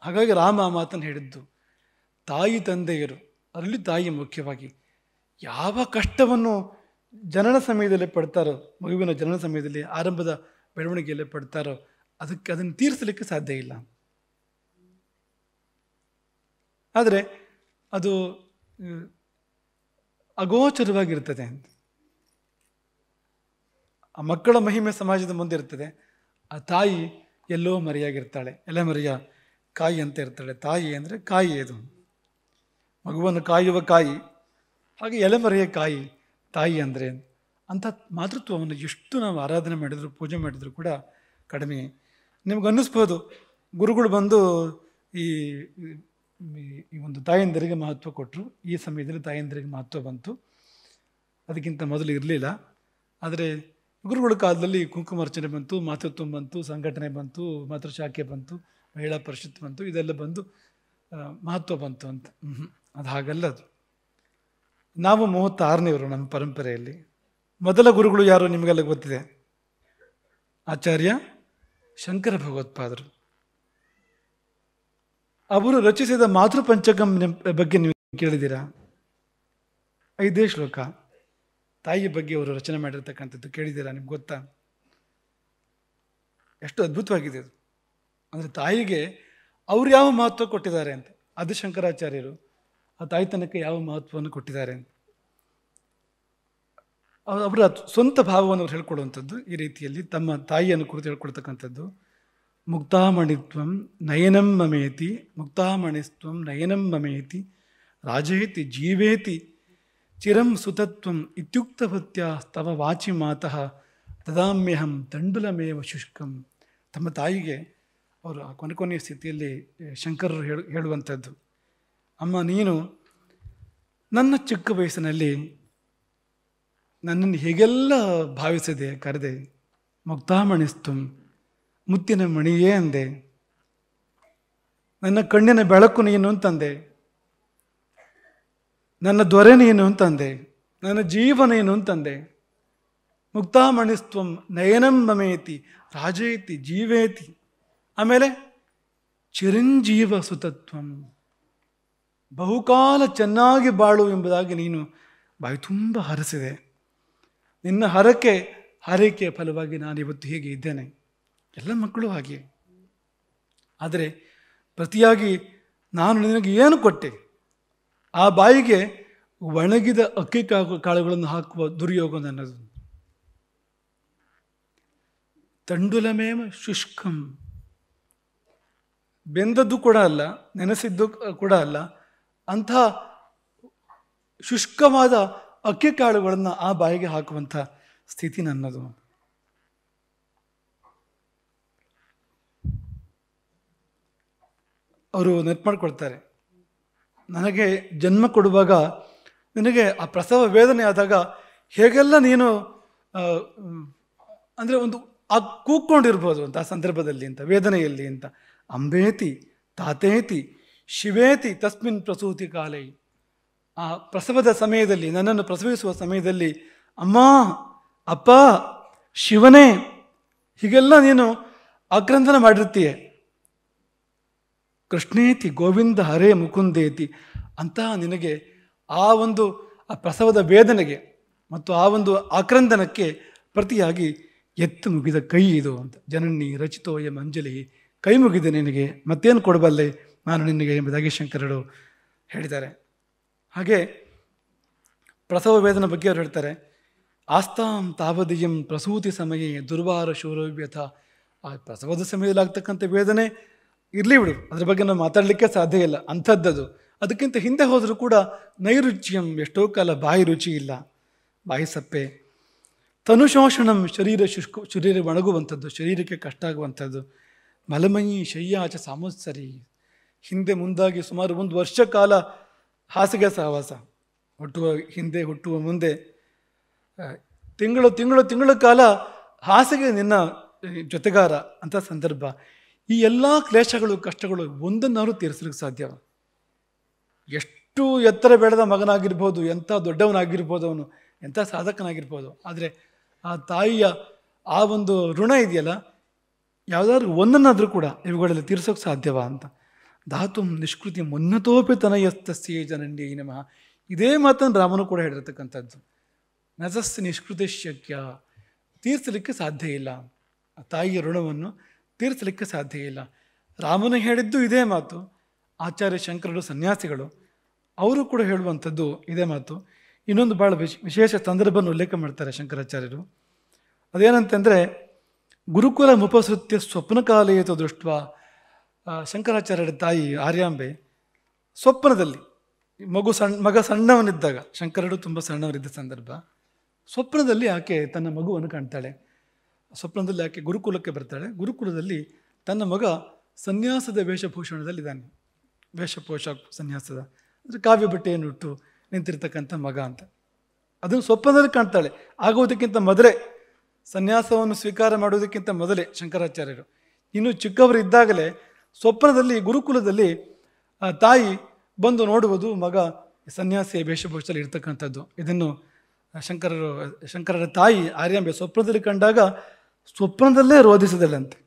ಹಾಗಾಗಿ ರಾಮ ಆ ಮಾತನ್ನು ಹೇಳಿದ್ದು. ತಾಯಿ ತಂದೆಯರು, ಅದರಲ್ಲಿ ತಾಯಿ ಮುಖ್ಯವಾಗಿ ಯಾವ ಕಷ್ಟವನ್ನು ಜನನ ಸಮಯದಲ್ಲಿ ಪಡ್ತಾರೋ, ಮಗುವಿನ ಜನನ ಸಮಯದಲ್ಲಿ, ಆರಂಭದ ಬೆಳವಣಿಗೆಯಲ್ಲಿ ಪಡ್ತಾರೋ, ಅದನ್ನು ತೀರಿಸಲಿಕ್ಕೆ ಸಾಧ್ಯ ಇಲ್ಲ. ಆದರೆ ಅದು ಅಗೋಚರವಾಗಿರ್ತದೆ ಅಂತ. ಆ ಮಕ್ಕಳ ಮಹಿಮೆ ಸಮಾಜದ ಮುಂದೆ ಇರ್ತದೆ. ಆ ತಾಯಿ ಎಲ್ಲೋ ಮರೆಯಾಗಿರ್ತಾಳೆ, ಎಲೆ ಮರೆಯ ಕಾಯಿ ಅಂತ ಇರ್ತಾಳೆ. ತಾಯಿ ಅಂದರೆ ಕಾಯಿ, ಅದು ಮಗುವನ್ನು ಕಾಯುವ ಕಾಯಿ. ಹಾಗೆ ಎಲೆಮರೆಯ ಕಾಯಿ ತಾಯಿ ಅಂದರೆ. ಅಂಥ ಮಾತೃತ್ವವನ್ನು ಎಷ್ಟು ನಾವು ಆರಾಧನೆ ಮಾಡಿದ್ರು, ಪೂಜೆ ಮಾಡಿದ್ರು ಕೂಡ ಕಡಿಮೆ. ನಿಮ್ಗೆ ಅನ್ನಿಸ್ಬೋದು, ಗುರುಗಳು ಬಂದು ಈ ಒಂದು ತಾಯಂದಿರಿಗೆ ಮಹತ್ವ ಕೊಟ್ಟರು. ಈ ಸಮಯದಲ್ಲಿ ತಾಯಂದಿರಿಗೆ ಮಹತ್ವ ಬಂತು, ಅದಕ್ಕಿಂತ ಮೊದಲು ಇರಲಿಲ್ಲ. ಆದರೆ ಗುರುಗಳ ಕಾಲದಲ್ಲಿ ಕುಂಕುಮಾರ್ಚನೆ ಬಂತು, ಮಾತೃತ್ವ ಬಂತು, ಸಂಘಟನೆ ಬಂತು, ಮಾತೃಶಾಖೆ ಬಂತು, ಮಹಿಳಾ ಪರಿಷತ್ ಬಂತು, ಇದೆಲ್ಲ ಬಂದು ಮಹತ್ವ ಬಂತು ಅಂತ. ಅದು ಹಾಗಲ್ಲ. ಅದು ನಾವು 36ನೇವರು ನಮ್ಮ ಪರಂಪರೆಯಲ್ಲಿ. ಮೊದಲ ಗುರುಗಳು ಯಾರು ನಿಮಗೆಲ್ಲ ಗೊತ್ತಿದೆ, ಆಚಾರ್ಯ ಶಂಕರ ಭಗವತ್ಪಾದರು. ಅವರು ರಚಿಸಿದ ಮಾತೃಪಂಚಕಂ ಬಗ್ಗೆ ನೀವು ಕೇಳಿದ್ದೀರಾ? 5 ಶ್ಲೋಕ ತಾಯಿಯ ಬಗ್ಗೆ ಅವರು ರಚನೆ ಮಾಡಿರ್ತಕ್ಕಂಥದ್ದು ಕೇಳಿದ್ದೀರಾ? ನಿಮ್ಗೆ ಗೊತ್ತಾ? ಎಷ್ಟು ಅದ್ಭುತವಾಗಿದೆ ಅದು. ಅಂದರೆ ತಾಯಿಗೆ ಅವರು ಯಾವ ಮಹತ್ವ ಕೊಟ್ಟಿದ್ದಾರೆ ಅಂತ. ಆದಿಶಂಕರಾಚಾರ್ಯರು ಆ ತಾಯ್ತನಕ್ಕೆ ಯಾವ ಮಹತ್ವವನ್ನು ಕೊಟ್ಟಿದ್ದಾರೆ ಅಂತ ಅವರ ಸ್ವಂತ ಭಾವವನ್ನು ಅವ್ರು ಹೇಳ್ಕೊಡುವಂಥದ್ದು ಈ ರೀತಿಯಲ್ಲಿ ತಮ್ಮ ತಾಯಿಯನ್ನು ಕುರಿತು ಹೇಳ್ಕೊಳ್ತಕ್ಕಂಥದ್ದು. ಮುಕ್ತಾಮಣಿತ್ವಂ ನಯನಂ ಮಮೇತಿ, ಮುಕ್ತಾಮಣಿಸ್ತ್ವಂ ನಯನಂ ಮಮೇತಿ, ರಾಜೇತಿ ಜೀವೇತಿ ಚಿರಂ ಸುತತ್ವಂ ಇತ್ಯುಕ್ತಭತ್ಯಸ್ತವ ವಾಚಿ ಮಾತಃ ತದಾಮ್ಯಹಂ ತಂಡುಲಮೇವ ಶುಷ್ಕಂ. ತಮ್ಮ ತಾಯಿಗೆ ಅವರು ಆ ಕೊನೆಯ ಸ್ಥಿತಿಯಲ್ಲಿ ಶಂಕರರು ಹೇಳುವಂಥದ್ದು, ಅಮ್ಮ ನೀನು ನನ್ನ ಚಿಕ್ಕ ವಯಸ್ಸಿನಲ್ಲಿ ನನ್ನನ್ನು ಹೇಗೆಲ್ಲ ಭಾವಿಸಿದೆ, ಕರೆದೆ. ಮುಕ್ತಾಮಣಿಸ್ತುಂ, ಮುತ್ತಿನ ಮಣಿಯೇ ಅಂದೆ. ನನ್ನ ಕಣ್ಣಿನ ಬೆಳಕು ನೀನು ಅಂತಂದೆ, ನನ್ನ ದೊರೆ ನೀನು ಅಂತಂದೆ, ನನ್ನ ಜೀವ ನೀನು ಅಂತಂದೆ. ಮುಕ್ತಾಮಣಿಸ್ತ್ವಂ ನಯನಂ ಮಮೇತಿ, ರಾಜೇತಿ ಜೀವೇತಿ. ಆಮೇಲೆ ಚಿರಂಜೀವ ಸುತತ್ವಂ, ಬಹುಕಾಲ ಚೆನ್ನಾಗಿ ಬಾಳು ಎಂಬುದಾಗಿ ನೀನು ಬಾಯಿ ತುಂಬ ಹರಸಿದೆ. ನಿನ್ನ ಹರಕೆಯ ಫಲವಾಗಿ ನಾನಿವತ್ತು ಹೀಗೆ ಇದ್ದೇನೆ. ಎಲ್ಲ ಮಕ್ಕಳು ಹಾಗೆ. ಆದರೆ ಪ್ರತಿಯಾಗಿ ನಾನು ನಿನಗೆ ಏನು ಕೊಟ್ಟೆ? ಆ ಬಾಯಿಗೆ ಒಣಗಿದ ಅಕ್ಕಿ ಕಾಳುಗಳನ್ನು ಹಾಕುವ ದುರ್ಯೋಗ ನನ್ನದು. ತಂಡುಲಮೇವ ಶುಷ್ಕಂ, ಬೆಂದದ್ದು ಕೂಡ ಅಲ್ಲ, ನೆನೆಸಿದ್ದು ಕೂಡ ಅಲ್ಲ, ಅಂಥ ಶುಷ್ಕವಾದ ಅಕ್ಕಿ ಕಾಳುಗಳನ್ನು ಆ ಬಾಯಿಗೆ ಹಾಕುವಂಥ ಸ್ಥಿತಿ ನನ್ನದು. ಅವರು ನೆನಪು ಮಾಡಿಕೊಳ್ತಾರೆ, ನನಗೆ ಜನ್ಮ ಕೊಡುವಾಗ ನಿನಗೆ ಆ ಪ್ರಸವ ವೇದನೆ ಆದಾಗ ಹೇಗೆಲ್ಲ ನೀನು ಅಂದರೆ ಒಂದು ಆ ಕೂಕ್ಕೊಂಡಿರ್ಬೋದು ಅಂತ ಆ ಸಂದರ್ಭದಲ್ಲಿ ಅಂತ, ವೇದನೆಯಲ್ಲಿ ಅಂತ. ಅಂಬೇತಿ ತಾತೇತಿ ಶಿವೇತಿ ತಸ್ಮಿನ್ ಪ್ರಸೂತಿ ಕಾಲೈ. ಆ ಪ್ರಸವದ ಸಮಯದಲ್ಲಿ, ನನ್ನನ್ನು ಪ್ರಸವಿಸುವ ಸಮಯದಲ್ಲಿ ಅಮ್ಮ, ಅಪ್ಪ, ಶಿವನೇ ಹೀಗೆಲ್ಲ ನೀನು ಆಕ್ರಂದನ ಮಾಡಿರ್ತೀಯ. ಕೃಷ್ಣೇತಿ ಗೋವಿಂದ ಹರೇ ಮುಕುಂದೇತಿ ಅಂತಹ ನಿನಗೆ ಆ ಪ್ರಸವದ ವೇದನೆಗೆ ಮತ್ತು ಆ ಒಂದು ಆಕ್ರಂದನಕ್ಕೆ ಪ್ರತಿಯಾಗಿ ಎತ್ತು ಮುಗಿದ ಕೈ ಇದು ಅಂತ. ಜನನಿ ರಚಿತೋಯ ಮಂಜಲಿ, ಕೈ ಮುಗಿದೆ ನಿನಗೆ, ಮತ್ತೇನು ಕೊಡಬಲ್ಲೆ ನಾನು ನಿನಗೆ ಎಂಬುದಾಗಿ ಶಂಕರರು ಹೇಳಿದ್ದಾರೆ. ಹಾಗೆ ಪ್ರಸವ ವೇದನೆ ಬಗ್ಗೆ ಅವರು ಹೇಳ್ತಾರೆ, ಆಸ್ತಾಂ ತಾವದಿಯಂ ಪ್ರಸೂತಿ ಸಮಯೇ ದುರ್ವಾರ ಶೂರವ್ಯಥ. ಆ ಪ್ರಸವದ ಸಮಯದಲ್ಲಿ ಆಗ್ತಕ್ಕಂಥ ವೇದನೆ ಇರಲಿ ಬಿಡು, ಅದ್ರ ಬಗ್ಗೆ ನಾವು ಮಾತಾಡಲಿಕ್ಕೆ ಸಾಧ್ಯ ಇಲ್ಲ, ಅಂಥದ್ದದು. ಅದಕ್ಕಿಂತ ಹಿಂದೆ ಹೋದರೂ ಕೂಡ ನೈರುಚ್ಯಂ, ಎಷ್ಟೋ ಕಾಲ ಬಾಯಿ ರುಚಿ ಇಲ್ಲ, ಬಾಯಿ ಸಪ್ಪೆ. ತನುಶೋಷಣಂ ಶರೀರ ಒಣಗುವಂಥದ್ದು, ಶರೀರಕ್ಕೆ ಕಷ್ಟ ಆಗುವಂಥದ್ದು. ಮಲಮಯಿ ಶಯ್ಯಾಚ ಸಾಮೋತ್ಸರಿ, ಹಿಂದೆ ಮುಂದಾಗಿ ಸುಮಾರು 1 ವರ್ಷ ಕಾಲ ಹಾಸಿಗೆ ಸಹವಾಸ, ಹುಟ್ಟುವ ಹಿಂದೆ ಹುಟ್ಟುವ ಮುಂದೆ ತಿಂಗಳು ಕಾಲ ಹಾಸಿಗೆ ನಿನ್ನ ಜೊತೆಗಾರ ಅಂತ ಸಂದರ್ಭ. ಈ ಎಲ್ಲ ಕ್ಲೇಶಗಳು ಕಷ್ಟಗಳು ಒಂದನ್ನಾರು ತೀರಿಸಲಿಕ್ಕೆ ಸಾಧ್ಯವ? ಎಷ್ಟು ಎತ್ತರ ಬೆಳೆದ ಮಗನಾಗಿರ್ಬೋದು, ಎಂಥ ದೊಡ್ಡವನಾಗಿರ್ಬೋದು, ಅವನು ಎಂಥ ಸಾಧಕನಾಗಿರ್ಬೋದು, ಆದರೆ ಆ ತಾಯಿಯ ಆ ಒಂದು ಋಣ ಇದೆಯಲ್ಲ, ಯಾವುದಾದ್ರೂ ಒಂದನ್ನಾದರೂ ಕೂಡ ಇವುಗಳಲ್ಲಿ ತೀರ್ಸೋಕೆ ಸಾಧ್ಯವಾ ಅಂತ. ಧಾತು ನಿಷ್ಕೃತಿ ಮುನ್ನತೋಪಿ ತನಯಸ್ತಸ್ಯೇ ಜನನ್ಯೈ ನಮಃ. ಇದೇ ಮಾತನ್ನು ರಾಮನು ಕೂಡ ಹೇಳಿರ್ತಕ್ಕಂಥದ್ದು. ನಜಸ್ಸು ನಿಷ್ಕೃತಿ ಶಕ್ಯ, ತೀರಿಸಲಿಕ್ಕೆ ಸಾಧ್ಯ ಇಲ್ಲ. ಆ ತಾಯಿಯ ಋಣವನ್ನು ತೀರಿಸಲಿಕ್ಕೆ ಸಾಧ್ಯ ಇಲ್ಲ. ರಾಮನು ಹೇಳಿದ್ದು ಇದೇ ಮಾತು. ಆಚಾರ್ಯ ಶಂಕರರು ಸನ್ಯಾಸಿಗಳು ಅವರು ಕೂಡ ಹೇಳುವಂಥದ್ದು ಇದೇ ಮಾತು. ಇನ್ನೊಂದು ಭಾಳ ವಿಶೇಷ ಸಂದರ್ಭವನ್ನು ಉಲ್ಲೇಖ ಮಾಡ್ತಾರೆ ಶಂಕರಾಚಾರ್ಯರು. ಅದೇನಂತಂದರೆ, ಗುರುಕುಲ ಮುಪಸೃತ್ಯ ಸ್ವಪ್ನಕಾಲೇತು ದೃಷ್ಟ. ಶಂಕರಾಚಾರ್ಯರ ತಾಯಿ ಆರ್ಯಾಂಬೆ ಸ್ವಪ್ನದಲ್ಲಿ ಮಗ ಸಣ್ಣವನಿದ್ದಾಗ, ಶಂಕರರು ತುಂಬ ಸಣ್ಣವರಿದ್ದ ಸಂದರ್ಭ, ಸ್ವಪ್ನದಲ್ಲಿ ಆಕೆ ತನ್ನ ಮಗುವನ್ನು ಕಾಣ್ತಾಳೆ. ಸ್ವಪ್ನದಲ್ಲಿ ಆಕೆ ಗುರುಕುಲಕ್ಕೆ ಬರ್ತಾಳೆ. ಗುರುಕುಲದಲ್ಲಿ ತನ್ನ ಮಗ ಸನ್ಯಾಸದ ವೇಷಭೂಷಣದಲ್ಲಿದ್ದಾನೆ. ವೇಷಪೋಷ ಸನ್ಯಾಸದ ಅಂದರೆ ಕಾವ್ಯ ಬಟ್ಟೆಯನ್ನು ಇಟ್ಟು ನಿಂತಿರ್ತಕ್ಕಂಥ ಮಗ ಅಂತ. ಅದನ್ನು ಸ್ವಪ್ನದಲ್ಲಿ ಕಾಣ್ತಾಳೆ. ಆಗುವುದಕ್ಕಿಂತ ಮೊದಲೇ, ಸನ್ಯಾಸವನ್ನು ಸ್ವೀಕಾರ ಮಾಡುವುದಕ್ಕಿಂತ ಮೊದಲೇ ಶಂಕರಾಚಾರ್ಯರು ಇನ್ನು ಚಿಕ್ಕವರಿದ್ದಾಗಲೇ ಸ್ವಪ್ನದಲ್ಲಿ ಗುರುಕುಲದಲ್ಲಿ ತಾಯಿ ಬಂದು ನೋಡುವುದು ಮಗ ಸನ್ಯಾಸಿಯ ವೇಷಭೂಷದಲ್ಲಿ ಇರ್ತಕ್ಕಂಥದ್ದು. ಇದನ್ನು ಶಂಕರರ ತಾಯಿ ಆರ್ಯಾಂಬೆ ಸ್ವಪ್ನದಲ್ಲಿ ಕಂಡಾಗ ಸ್ವಪ್ನದಲ್ಲೇ ರೋಧಿಸಿದಳಂತೆ.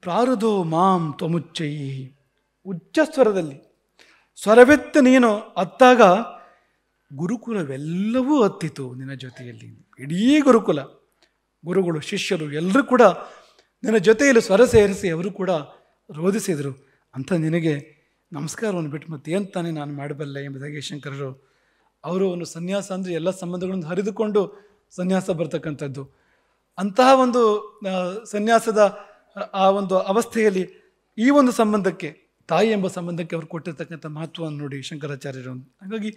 ಪ್ರಾರುದೋ ಮಾಂ ತ್ವಮುಚ್ಚೈ, ಉಚ್ಚ ಸ್ವರದಲ್ಲಿ ಸ್ವರವೆತ್ತ ನೀನು ಅತ್ತಾಗ ಗುರುಕುಲವೆಲ್ಲವೂ ಹತ್ತಿತು ನಿನ್ನ ಜೊತೆಯಲ್ಲಿ. ಇಡೀ ಗುರುಕುಲ, ಗುರುಗಳು ಶಿಷ್ಯರು ಎಲ್ಲರೂ ಕೂಡ ನಿನ್ನ ಜೊತೆಯಲ್ಲಿ ಸ್ವರ ಸೇರಿಸಿ ಅವರು ಕೂಡ ರೋಧಿಸಿದರು. ಅಂತ ನಿನಗೆ ನಮಸ್ಕಾರವನ್ನು ಬಿಟ್ಟು ಮತ್ತೇನು ತಾನೇ ನಾನು ಮಾಡಬಲ್ಲೆ ಎಂಬುದಾಗಿ ಶಂಕರರು ಅವರು ಒಂದು ಸನ್ಯಾಸ ಅಂದರೆ ಎಲ್ಲ ಸಂಬಂಧಗಳನ್ನು ಹರಿದುಕೊಂಡು ಸನ್ಯಾಸ ಬರ್ತಕ್ಕಂಥದ್ದು. ಅಂತಹ ಒಂದು ಸನ್ಯಾಸದ ಆ ಒಂದು ಅವಸ್ಥೆಯಲ್ಲಿ ಈ ಒಂದು ಸಂಬಂಧಕ್ಕೆ, ತಾಯಿ ಎಂಬ ಸಂಬಂಧಕ್ಕೆ ಅವರು ಕೊಟ್ಟಿರ್ತಕ್ಕಂಥ ಮಹತ್ವವನ್ನು ನೋಡಿ ಶಂಕರಾಚಾರ್ಯರು. ಹಾಗಾಗಿ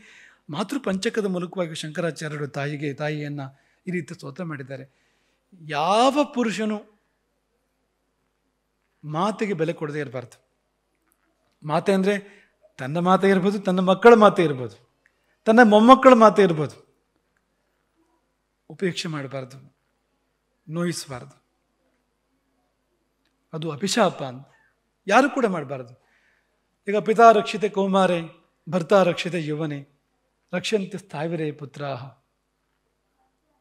ಮಾತೃ ಪಂಚಕದ ಮೂಲಕವಾಗಿ ಶಂಕರಾಚಾರ್ಯರು ತಾಯಿಯನ್ನು ಈ ರೀತಿ ಸ್ತೋತ್ರ ಮಾಡಿದ್ದಾರೆ. ಯಾವ ಪುರುಷನು ಮಾತೆಗೆ ಬೆಲೆ ಕೊಡದೇ ಇರಬಾರ್ದು. ಮಾತೆ ಅಂದರೆ ತನ್ನ ಮಾತೆ ಇರ್ಬೋದು, ತನ್ನ ಮಕ್ಕಳ ಮಾತೆ ಇರ್ಬೋದು, ತನ್ನ ಮೊಮ್ಮಕ್ಕಳ ಮಾತೆ ಇರ್ಬೋದು. ಉಪೇಕ್ಷೆ ಮಾಡಬಾರ್ದು, ನೋಯಿಸಬಾರ್ದು. ಅದು ಅಭಿಶಾಪ ಅಂತ ಯಾರು ಕೂಡ ಮಾಡಬಾರ್ದು. ಈಗ ಪಿತಾ ರಕ್ಷಿತೆ ಕೌಮಾರೆ ಭರ್ತಾ ರಕ್ಷಿತೆ ಯುವನೆ ರಕ್ಷಂತೆ ಸ್ಥಾವಿರೇ ಪುತ್ರಾಹ.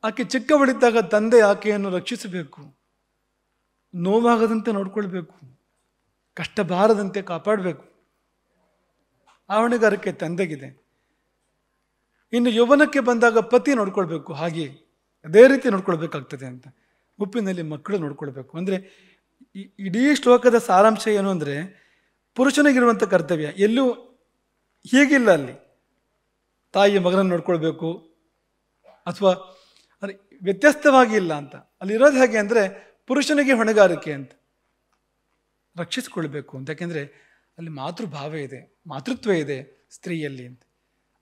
ಆಕೆ ಚಿಕ್ಕವಳಿದ್ದಾಗ ತಂದೆ ಆಕೆಯನ್ನು ರಕ್ಷಿಸಬೇಕು, ನೋವಾಗದಂತೆ ನೋಡ್ಕೊಳ್ಬೇಕು, ಕಷ್ಟ ಬಾರದಂತೆ ಕಾಪಾಡಬೇಕು. ಆ ಹೊಣೆಗಾರಿಕೆ ತಂದೆಗಿದೆ. ಇನ್ನು ಯೌವನಕ್ಕೆ ಬಂದಾಗ ಪತಿ ನೋಡ್ಕೊಳ್ಬೇಕು, ಹಾಗೆ ಅದೇ ರೀತಿ ನೋಡ್ಕೊಳ್ಬೇಕಾಗ್ತದೆ ಅಂತ. ಮುಪ್ಪಿನಲ್ಲಿ ಮಕ್ಕಳು ನೋಡ್ಕೊಳ್ಬೇಕು. ಅಂದರೆ ಇಡೀ ಶ್ಲೋಕದ ಸಾರಾಂಶ ಏನು ಅಂದರೆ, ಪುರುಷನಿಗಿರುವಂಥ ಕರ್ತವ್ಯ ಎಲ್ಲೂ ಹೀಗಿಲ್ಲ. ಅಲ್ಲಿ ತಾಯಿಯ ಮಗನನ್ನು ನೋಡ್ಕೊಳ್ಬೇಕು ಅಥವಾ ವ್ಯತ್ಯಸ್ತವಾಗಿ ಇಲ್ಲ ಅಂತ. ಅಲ್ಲಿರೋದು ಹೇಗೆ ಅಂದರೆ, ಪುರುಷನಿಗೆ ಹೊಣೆಗಾರಿಕೆ ಅಂತ, ರಕ್ಷಿಸಿಕೊಳ್ಬೇಕು ಅಂತ. ಯಾಕೆಂದರೆ ಅಲ್ಲಿ ಮಾತೃಭಾವ ಇದೆ, ಮಾತೃತ್ವ ಇದೆ ಸ್ತ್ರೀಯಲ್ಲಿ ಅಂತ.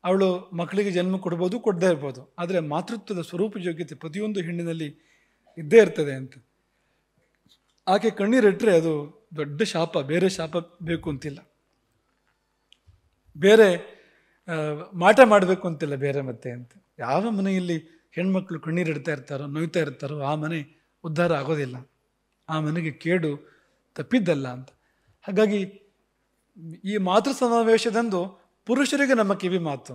ಅವಳು ಮಕ್ಕಳಿಗೆ ಜನ್ಮ ಕೊಡ್ಬೋದು, ಕೊಡದೇ ಇರ್ಬೋದು, ಆದರೆ ಮಾತೃತ್ವದ ಸ್ವರೂಪ ಯೋಗ್ಯತೆ ಪ್ರತಿಯೊಂದು ಹೆಣ್ಣಿನಲ್ಲಿ ಇದ್ದೇ ಇರ್ತದೆ ಅಂತ. ಆಕೆ ಕಣ್ಣೀರಿಟ್ಟರೆ ಅದು ದೊಡ್ಡ ಶಾಪ, ಬೇರೆ ಶಾಪ ಬೇಕು ಅಂತಿಲ್ಲ, ಬೇರೆ ಮಾಟ ಮಾಡಬೇಕು ಅಂತಿಲ್ಲ ಬೇರೆ ಮತ್ತೆ ಅಂತ. ಯಾವ ಮನೆಯಲ್ಲಿ ಹೆಣ್ಮಕ್ಳು ಕಣ್ಣೀರಿಡ್ತಾ ಇರ್ತಾರೋ, ನೋಯ್ತಾ ಇರ್ತಾರೋ, ಆ ಮನೆ ಉದ್ಧಾರ ಆಗೋದಿಲ್ಲ, ಆ ಮನೆಗೆ ಕೇಡು ತಪ್ಪಿದ್ದಲ್ಲ ಅಂತ. ಹಾಗಾಗಿ ಈ ಮಾತೃ ಸಮಾವೇಶದಂದು ಪುರುಷರಿಗೆ ನಮ್ಮ ಕಿವಿ ಮಾತು,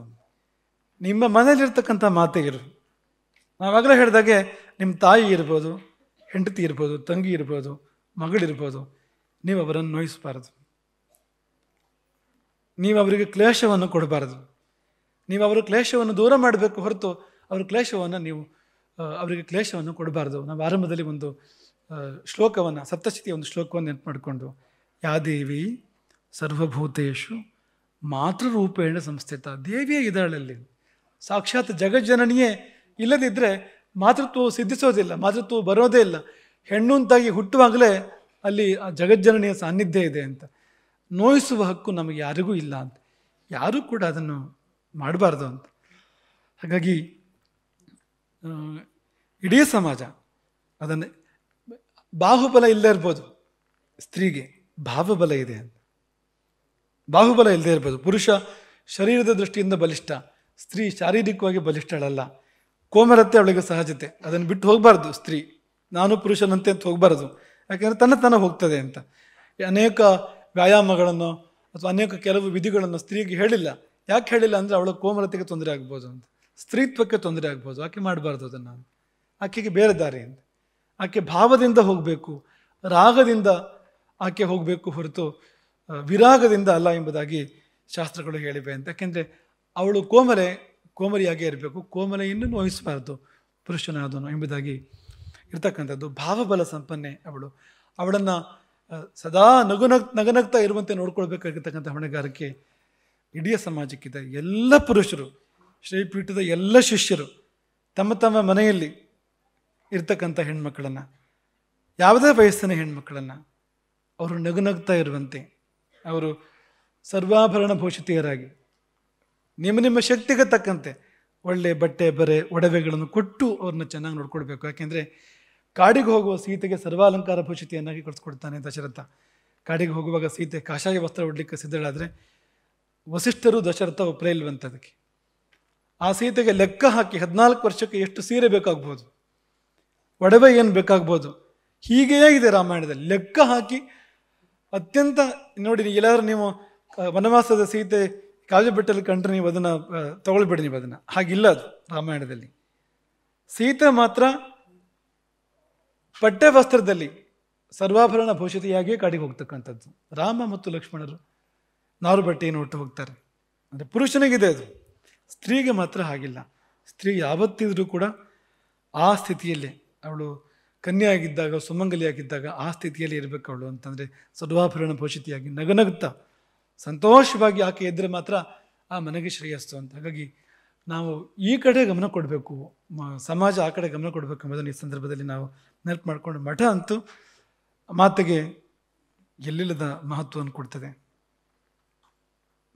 ನಿಮ್ಮ ಮನೇಲಿರ್ತಕ್ಕಂಥ ಮಾತೆಗಿರು. ನಾವಾಗಲೇ ಹೇಳಿದಾಗೆ ನಿಮ್ಮ ತಾಯಿ ಇರ್ಬೋದು, ಹೆಂಡತಿ ಇರ್ಬೋದು, ತಂಗಿ ಇರ್ಬೋದು, ಮಗಳಿರ್ಬೋದು, ನೀವು ಅವರನ್ನು ನೋಯಿಸಬಾರದು, ನೀವು ಅವರಿಗೆ ಕ್ಲೇಶವನ್ನು ಕೊಡಬಾರದು, ನೀವು ಅವರ ಕ್ಲೇಶವನ್ನು ದೂರ ಮಾಡಬೇಕು ಹೊರತು ಅವರ ಕ್ಲೇಶವನ್ನು ಅವರಿಗೆ ಕ್ಲೇಶವನ್ನು ಕೊಡಬಾರ್ದು. ನಾವು ಆರಂಭದಲ್ಲಿ ಒಂದು ಶ್ಲೋಕವನ್ನು, ಸಪ್ತಶತಿಯ ಒಂದು ಶ್ಲೋಕವನ್ನು ನೆನಪು ಮಾಡಿಕೊಂಡು, ಯಾದೇವಿ ಸರ್ವಭೂತೇಶು ಮಾತೃರೂಪೇಣ ಸಂಸ್ಥಿತ. ದೇವಿಯೇ ಇದ್ದಾಳಲ್ಲಿ, ಸಾಕ್ಷಾತ್ ಜಗಜ್ಜನನಿಯೇ. ಇಲ್ಲದಿದ್ದರೆ ಮಾತೃತ್ವವು ಸಿದ್ಧಿಸೋದಿಲ್ಲ, ಮಾತೃತ್ವವು ಬರೋದೇ ಇಲ್ಲ. ಹೆಣ್ಣು ಅಂತಾಗಿ ಹುಟ್ಟುವಾಗಲೇ ಅಲ್ಲಿ ಆ ಜಗಜ್ಜನನಿಯ ಸಾನ್ನಿಧ್ಯ ಇದೆ ಅಂತ. ನೋಯಿಸುವ ಹಕ್ಕು ನಮಗೆ ಯಾರಿಗೂ ಇಲ್ಲ ಅಂತ. ಯಾರೂ ಕೂಡ ಅದನ್ನು ಮಾಡಬಾರ್ದು ಅಂತ. ಹಾಗಾಗಿ ಇಡೀ ಸಮಾಜ ಅದನ್ನು, ಬಾಹುಬಲ ಇಲ್ಲದೇ ಇರ್ಬೋದು ಸ್ತ್ರೀಗೆ, ಭಾವಬಲ ಇದೆ ಅಂತ. ಬಾಹುಬಲ ಇಲ್ಲದೆ ಇರ್ಬೋದು. ಪುರುಷ ಶರೀರದ ದೃಷ್ಟಿಯಿಂದ ಬಲಿಷ್ಠ, ಸ್ತ್ರೀ ಶಾರೀರಿಕವಾಗಿ ಬಲಿಷ್ಠಳಲ್ಲ. ಕೋಮಲತೆ ಅವಳಿಗೆ ಸಹಜತೆ, ಅದನ್ನು ಬಿಟ್ಟು ಹೋಗಬಾರ್ದು ಸ್ತ್ರೀ. ನಾನು ಪುರುಷನಂತೆ ಅಂತ ಹೋಗಬಾರ್ದು, ಯಾಕೆಂದರೆ ತನ್ನ ಹೋಗ್ತದೆ ಅಂತ. ಅನೇಕ ವ್ಯಾಯಾಮಗಳನ್ನು ಅಥವಾ ಅನೇಕ ಕೆಲವು ವಿಧಿಗಳನ್ನು ಸ್ತ್ರೀಗೆ ಹೇಳಿಲ್ಲ. ಯಾಕೆ ಹೇಳಿಲ್ಲ ಅಂದರೆ ಅವಳ ಕೋಮಲತೆಗೆ ತೊಂದರೆ ಆಗ್ಬೋದು ಅಂತ, ಸ್ತ್ರೀತ್ವಕ್ಕೆ ತೊಂದರೆ ಆಗ್ಬೋದು. ಆಕೆ ಮಾಡಬಾರ್ದು ಅದನ್ನು. ಆಕೆಗೆ ಬೇರೆ ದಾರಿ ಅಂತ. ಆಕೆ ಭಾವದಿಂದ ಹೋಗಬೇಕು, ರಾಗದಿಂದ ಆಕೆ ಹೋಗಬೇಕು ಹೊರತು ವಿರಾಗದಿಂದ ಅಲ್ಲ ಎಂಬುದಾಗಿ ಶಾಸ್ತ್ರಗಳು ಹೇಳಿವೆ ಅಂತ. ಯಾಕೆಂದರೆ ಅವಳು ಕೋಮರಿಯಾಗೇ ಇರಬೇಕು, ಕೋಮಲೆಯನ್ನು ನೋಯಿಸಬಾರ್ದು ಪುರುಷನಾದನು ಎಂಬುದಾಗಿ ಇರ್ತಕ್ಕಂಥದ್ದು. ಭಾವಬಲ ಸಂಪನ್ನೆ ಅವಳನ್ನು ಸದಾ ನಗನಗ್ತಾ ಇರುವಂತೆ ನೋಡ್ಕೊಳ್ಬೇಕಾಗಿರ್ತಕ್ಕಂಥ ಹೊಣೆಗಾರಿಕೆ ಇಡೀ ಸಮಾಜಕ್ಕಿದೆ. ಎಲ್ಲ ಪುರುಷರು, ಶ್ರೀಪೀಠದ ಎಲ್ಲ ಶಿಷ್ಯರು ತಮ್ಮ ತಮ್ಮ ಮನೆಯಲ್ಲಿ ಇರ್ತಕ್ಕಂಥ ಹೆಣ್ಮಕ್ಕಳನ್ನು, ಯಾವುದೇ ವಯಸ್ಸಿನ ಹೆಣ್ಮಕ್ಕಳನ್ನು ಅವರು ನಗುನಗ್ತಾ ಇರುವಂತೆ, ಅವರು ಸರ್ವಾಭರಣ ಭೂಷಿತೆಯರಾಗಿ ನಿಮ್ಮ ಶಕ್ತಿಗೆ ತಕ್ಕಂತೆ ಒಳ್ಳೆ ಬಟ್ಟೆ ಬರೆ ಒಡವೆಗಳನ್ನು ಕೊಟ್ಟು ಅವ್ರನ್ನ ಚೆನ್ನಾಗಿ ನೋಡ್ಕೊಳ್ಬೇಕು. ಯಾಕೆಂದರೆ ಕಾಡಿಗೆ ಹೋಗುವ ಸೀತೆಗೆ ಸರ್ವಾಲಂಕಾರ ಭೂಷಿತೆಯನ್ನಾಗಿ ಕಳಿಸ್ಕೊಡ್ತಾನೆ ದಶರಥ. ಕಾಡಿಗೆ ಹೋಗುವಾಗ ಸೀತೆ ಕಾಷಾಯ ವಸ್ತ್ರ ಉಡ್ಲಿಕ್ಕೆ ಸಿದ್ಧಳಾದರೆ ವಸಿಷ್ಠರು ದಶರಥ ಒಪ್ಪಲೇ ಇಲ್ವಂಥದಕ್ಕೆ. ಆ ಸೀತೆಗೆ ಲೆಕ್ಕ ಹಾಕಿ 14 ವರ್ಷಕ್ಕೆ ಎಷ್ಟು ಸೀರೆ ಬೇಕಾಗ್ಬೋದು, ಒಡವೆ ಏನು ಬೇಕಾಗ್ಬೋದು, ಹೀಗೇ ಇದೆ ರಾಮಾಯಣದಲ್ಲಿ. ಲೆಕ್ಕ ಹಾಕಿ ಅತ್ಯಂತ ನೋಡಿ, ಎಲ್ಲಾದ್ರೂ ನೀವು ವನವಾಸದ ಸೀತೆ ಕಾವ್ಯ ಬೆಟ್ಟಲ್ಲಿ ಕಂಡ್ರೆ ನೀವು ಅದನ್ನು ತಗೊಳ್ಬೇಡಿ, ನೀವು ಅದನ್ನು. ಹಾಗಿಲ್ಲ ಅದು ರಾಮಾಯಣದಲ್ಲಿ. ಸೀತೆ ಮಾತ್ರ ಪಟ್ಟೆ ವಸ್ತ್ರದಲ್ಲಿ ಸರ್ವಾಭರಣ ಭೂಷಿತೆಯಾಗಿಯೇ ಕಾಡಿಗೆ ಹೋಗ್ತಕ್ಕಂಥದ್ದು. ರಾಮ ಮತ್ತು ಲಕ್ಷ್ಮಣರು ನಾರು ಬಟ್ಟೆಯನ್ನು ಉಟ್ಟು ಹೋಗ್ತಾರೆ. ಅಂದರೆ ಪುರುಷನಿಗಿದೆ ಅದು, ಸ್ತ್ರೀಗೆ ಮಾತ್ರ ಹಾಗಿಲ್ಲ. ಸ್ತ್ರೀ ಯಾವತ್ತಿದ್ರೂ ಕೂಡ ಆ ಸ್ಥಿತಿಯಲ್ಲಿ, ಅವಳು ಕನ್ಯೆಯಾಗಿದ್ದಾಗ, ಸುಮಂಗಲಿಯಾಗಿದ್ದಾಗ ಆ ಸ್ಥಿತಿಯಲ್ಲಿ ಇರಬೇಕು ಅವಳು ಅಂತಂದರೆ ಸರ್ವಾಭರಣ ಭೂಷಿತೆಯಾಗಿ ನಗನಗುತ್ತಾ ಸಂತೋಷವಾಗಿ ಆಕೆ ಎದ್ದರೆ ಮಾತ್ರ ಆ ಮನೆಗೆ ಶ್ರೇಯಸ್ಸು ಅಂತ. ಹಾಗಾಗಿ ನಾವು ಈ ಕಡೆ ಗಮನ ಕೊಡಬೇಕು, ಸಮಾಜ ಆ ಕಡೆ ಗಮನ ಕೊಡಬೇಕು ಎಂಬುದನ್ನು ಈ ಸಂದರ್ಭದಲ್ಲಿ ನಾವು ನೆನಪು ಮಾಡಿಕೊಂಡು, ಮಠ ಅಂತೂ ಮಾತಿಗೆ ಎಲ್ಲಿಲ್ಲದ ಮಹತ್ವವನ್ನು ಕೊಡ್ತದೆ.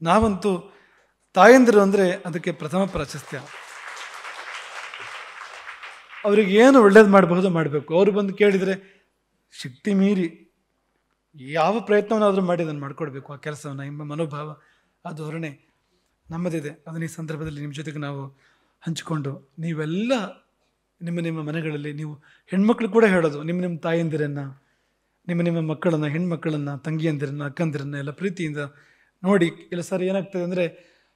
ನಾವಂತೂ ತಾಯಂದಿರು ಅಂದರೆ ಅದಕ್ಕೆ ಪ್ರಥಮ ಪ್ರಾಶಸ್ತ್ಯ. ಅವ್ರಿಗೆ ಏನು ಒಳ್ಳೇದು ಮಾಡಬಹುದು ಮಾಡಬೇಕು. ಅವರು ಬಂದು ಕೇಳಿದರೆ ಶಕ್ತಿ ಮೀರಿ ಯಾವ ಪ್ರಯತ್ನವನ್ನಾದರೂ ಮಾಡಿ ಅದನ್ನು ಮಾಡಿಕೊಡ್ಬೇಕು ಆ ಕೆಲಸವನ್ನು ಎಂಬ ಮನೋಭಾವ, ಆ ಧೋರಣೆ ನಮ್ಮದಿದೆ. ಅದನ್ನು ಈ ಸಂದರ್ಭದಲ್ಲಿ ನಿಮ್ಮ ಜೊತೆಗೆ ನಾವು ಹಂಚಿಕೊಂಡು, ನೀವೆಲ್ಲ ನಿಮ್ಮ ಮನೆಗಳಲ್ಲಿ ನೀವು ಹೆಣ್ಮಕ್ಳು ಕೂಡ ಹೇಳೋದು, ನಿಮ್ಮ ತಾಯಂದಿರನ್ನು, ನಿಮ್ಮ ಮಕ್ಕಳನ್ನು, ಹೆಣ್ಮಕ್ಕಳನ್ನು, ತಂಗಿಯಂದಿರನ್ನು, ಅಕ್ಕಂದಿರನ್ನು ಎಲ್ಲ ಪ್ರೀತಿಯಿಂದ ನೋಡಿ. ಇಲ್ಲ ಸರ್ ಏನಾಗ್ತದೆ ಅಂದರೆ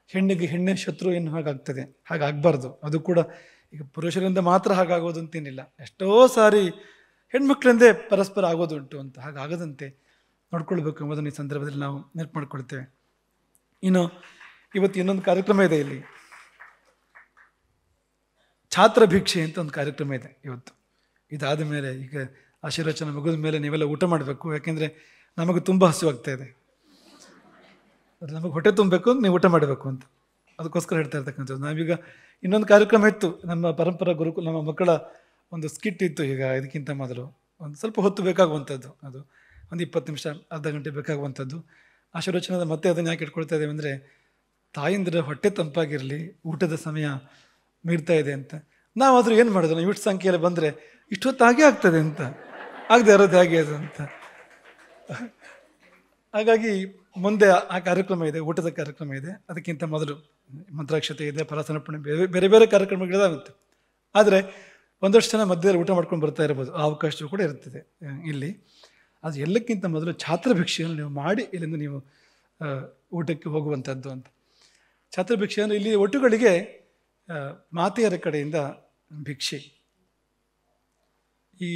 ಹೆಣ್ಣಿಗೆ ಹೆಣ್ಣೆ ಶತ್ರು ಏನು ಹಾಗಾಗ್ತದೆ. ಹಾಗಾಗಬಾರ್ದು. ಅದು ಕೂಡ ಈಗ ಪುರುಷರಿಂದ ಮಾತ್ರ ಹಾಗಾಗೋದು ಅಂತೇನಿಲ್ಲ, ಎಷ್ಟೋ ಸಾರಿ ಹೆಣ್ಮಕ್ಳಿಂದೇ ಪರಸ್ಪರ ಆಗೋದುಂಟು ಅಂತ. ಹಾಗಾಗದಂತೆ ನೋಡ್ಕೊಳ್ಬೇಕು ಎಂಬುದನ್ನು ಈ ಸಂದರ್ಭದಲ್ಲಿ ನಾವು ನೆನಪು ಮಾಡ್ಕೊಳ್ತೇವೆ. ಇನ್ನು ಇವತ್ತು ಇನ್ನೊಂದು ಕಾರ್ಯಕ್ರಮ ಇದೆ, ಇಲ್ಲಿ ಛಾತ್ರ ಭಿಕ್ಷೆ ಅಂತ ಒಂದು ಕಾರ್ಯಕ್ರಮ ಇದೆ ಇವತ್ತು. ಇದಾದ ಮೇಲೆ ಈಗ ಆಶೀರ್ವಚನ ಮುಗಿದ ಮೇಲೆ ನೀವೆಲ್ಲ ಊಟ ಮಾಡಬೇಕು. ಯಾಕೆಂದರೆ ನಮಗೆ ತುಂಬ ಹಸಿವಾಗ್ತಾ ಇದೆ. ಅದು ನಮಗೆ ಹೊಟ್ಟೆ ತುಂಬಬೇಕು, ನೀವು ಊಟ ಮಾಡಬೇಕು ಅಂತ, ಅದಕ್ಕೋಸ್ಕರ ಹೇಳ್ತಾ ಇರ್ತಕ್ಕಂಥದ್ದು. ನಾವೀಗ ಇನ್ನೊಂದು ಕಾರ್ಯಕ್ರಮ ಇತ್ತು, ನಮ್ಮ ಪರಂಪರಾ ಗುರುಕುಲ, ನಮ್ಮ ಮಕ್ಕಳ ಒಂದು ಸ್ಕಿಟ್ ಇತ್ತು. ಈಗ ಇದಕ್ಕಿಂತ ಮೊದಲು ಒಂದು ಸ್ವಲ್ಪ ಹೊತ್ತು ಬೇಕಾಗುವಂಥದ್ದು, ಅದು ಒಂದು 20 ನಿಮಿಷ ಅರ್ಧ ಗಂಟೆ ಬೇಕಾಗುವಂಥದ್ದು. ಆಶೀರ್ವಚನದ ಮತ್ತೆ ಅದನ್ನು ಯಾಕೆ ಇಟ್ಕೊಳ್ತಾ ಇದ್ದೇವೆ ಅಂದರೆ, ತಾಯಿಂದಿರ ಹೊಟ್ಟೆ ತಂಪಾಗಿರಲಿ, ಊಟದ ಸಮಯ ಮೀರ್ತಾ ಇದೆ ಅಂತ. ನಾವಾದರೂ ಏನು ಮಾಡೋದು, ನಾವು ಇಷ್ಟು ಸಂಖ್ಯೆಯಲ್ಲಿ ಬಂದರೆ ಇಷ್ಟೊತ್ತಾಗೇ ಆಗ್ತದೆ ಅಂತ, ಆಗದೆ ಇರೋದು ಹೇಗೆ ಅದು ಅಂತ. ಹಾಗಾಗಿ ಮುಂದೆ ಆ ಕಾರ್ಯಕ್ರಮ ಇದೆ, ಊಟದ ಕಾರ್ಯಕ್ರಮ ಇದೆ. ಅದಕ್ಕಿಂತ ಮೊದಲು ಮಂತ್ರಾಕ್ಷತೆ ಇದೆ, ಫಲಸಮರ್ಪಣೆ, ಬೇರೆ ಬೇರೆ ಕಾರ್ಯಕ್ರಮಗಳಿದಾವಂತೆ. ಆದರೆ ಒಂದಷ್ಟು ಜನ ಮಧ್ಯದಲ್ಲಿ ಊಟ ಮಾಡ್ಕೊಂಡು ಬರ್ತಾ ಇರ್ಬೋದು, ಆ ಅವಕಾಶವೂ ಕೂಡ ಇರ್ತದೆ ಇಲ್ಲಿ. ಅದು ಎಲ್ಲಕ್ಕಿಂತ ಮೊದಲು ಛಾತ್ರ ಭಿಕ್ಷೆಯನ್ನು ನೀವು ಮಾಡಿ ಇಲ್ಲಿಂದ ನೀವು ಊಟಕ್ಕೆ ಹೋಗುವಂಥದ್ದು ಅಂತ. ಛಾತ್ರ ಭಿಕ್ಷೆ ಅಂದರೆ ಇಲ್ಲಿ ಒಟ್ಟುಗಳಿಗೆ ಮಾತೆಯರ ಕಡೆಯಿಂದ ಭಿಕ್ಷೆ. ಈ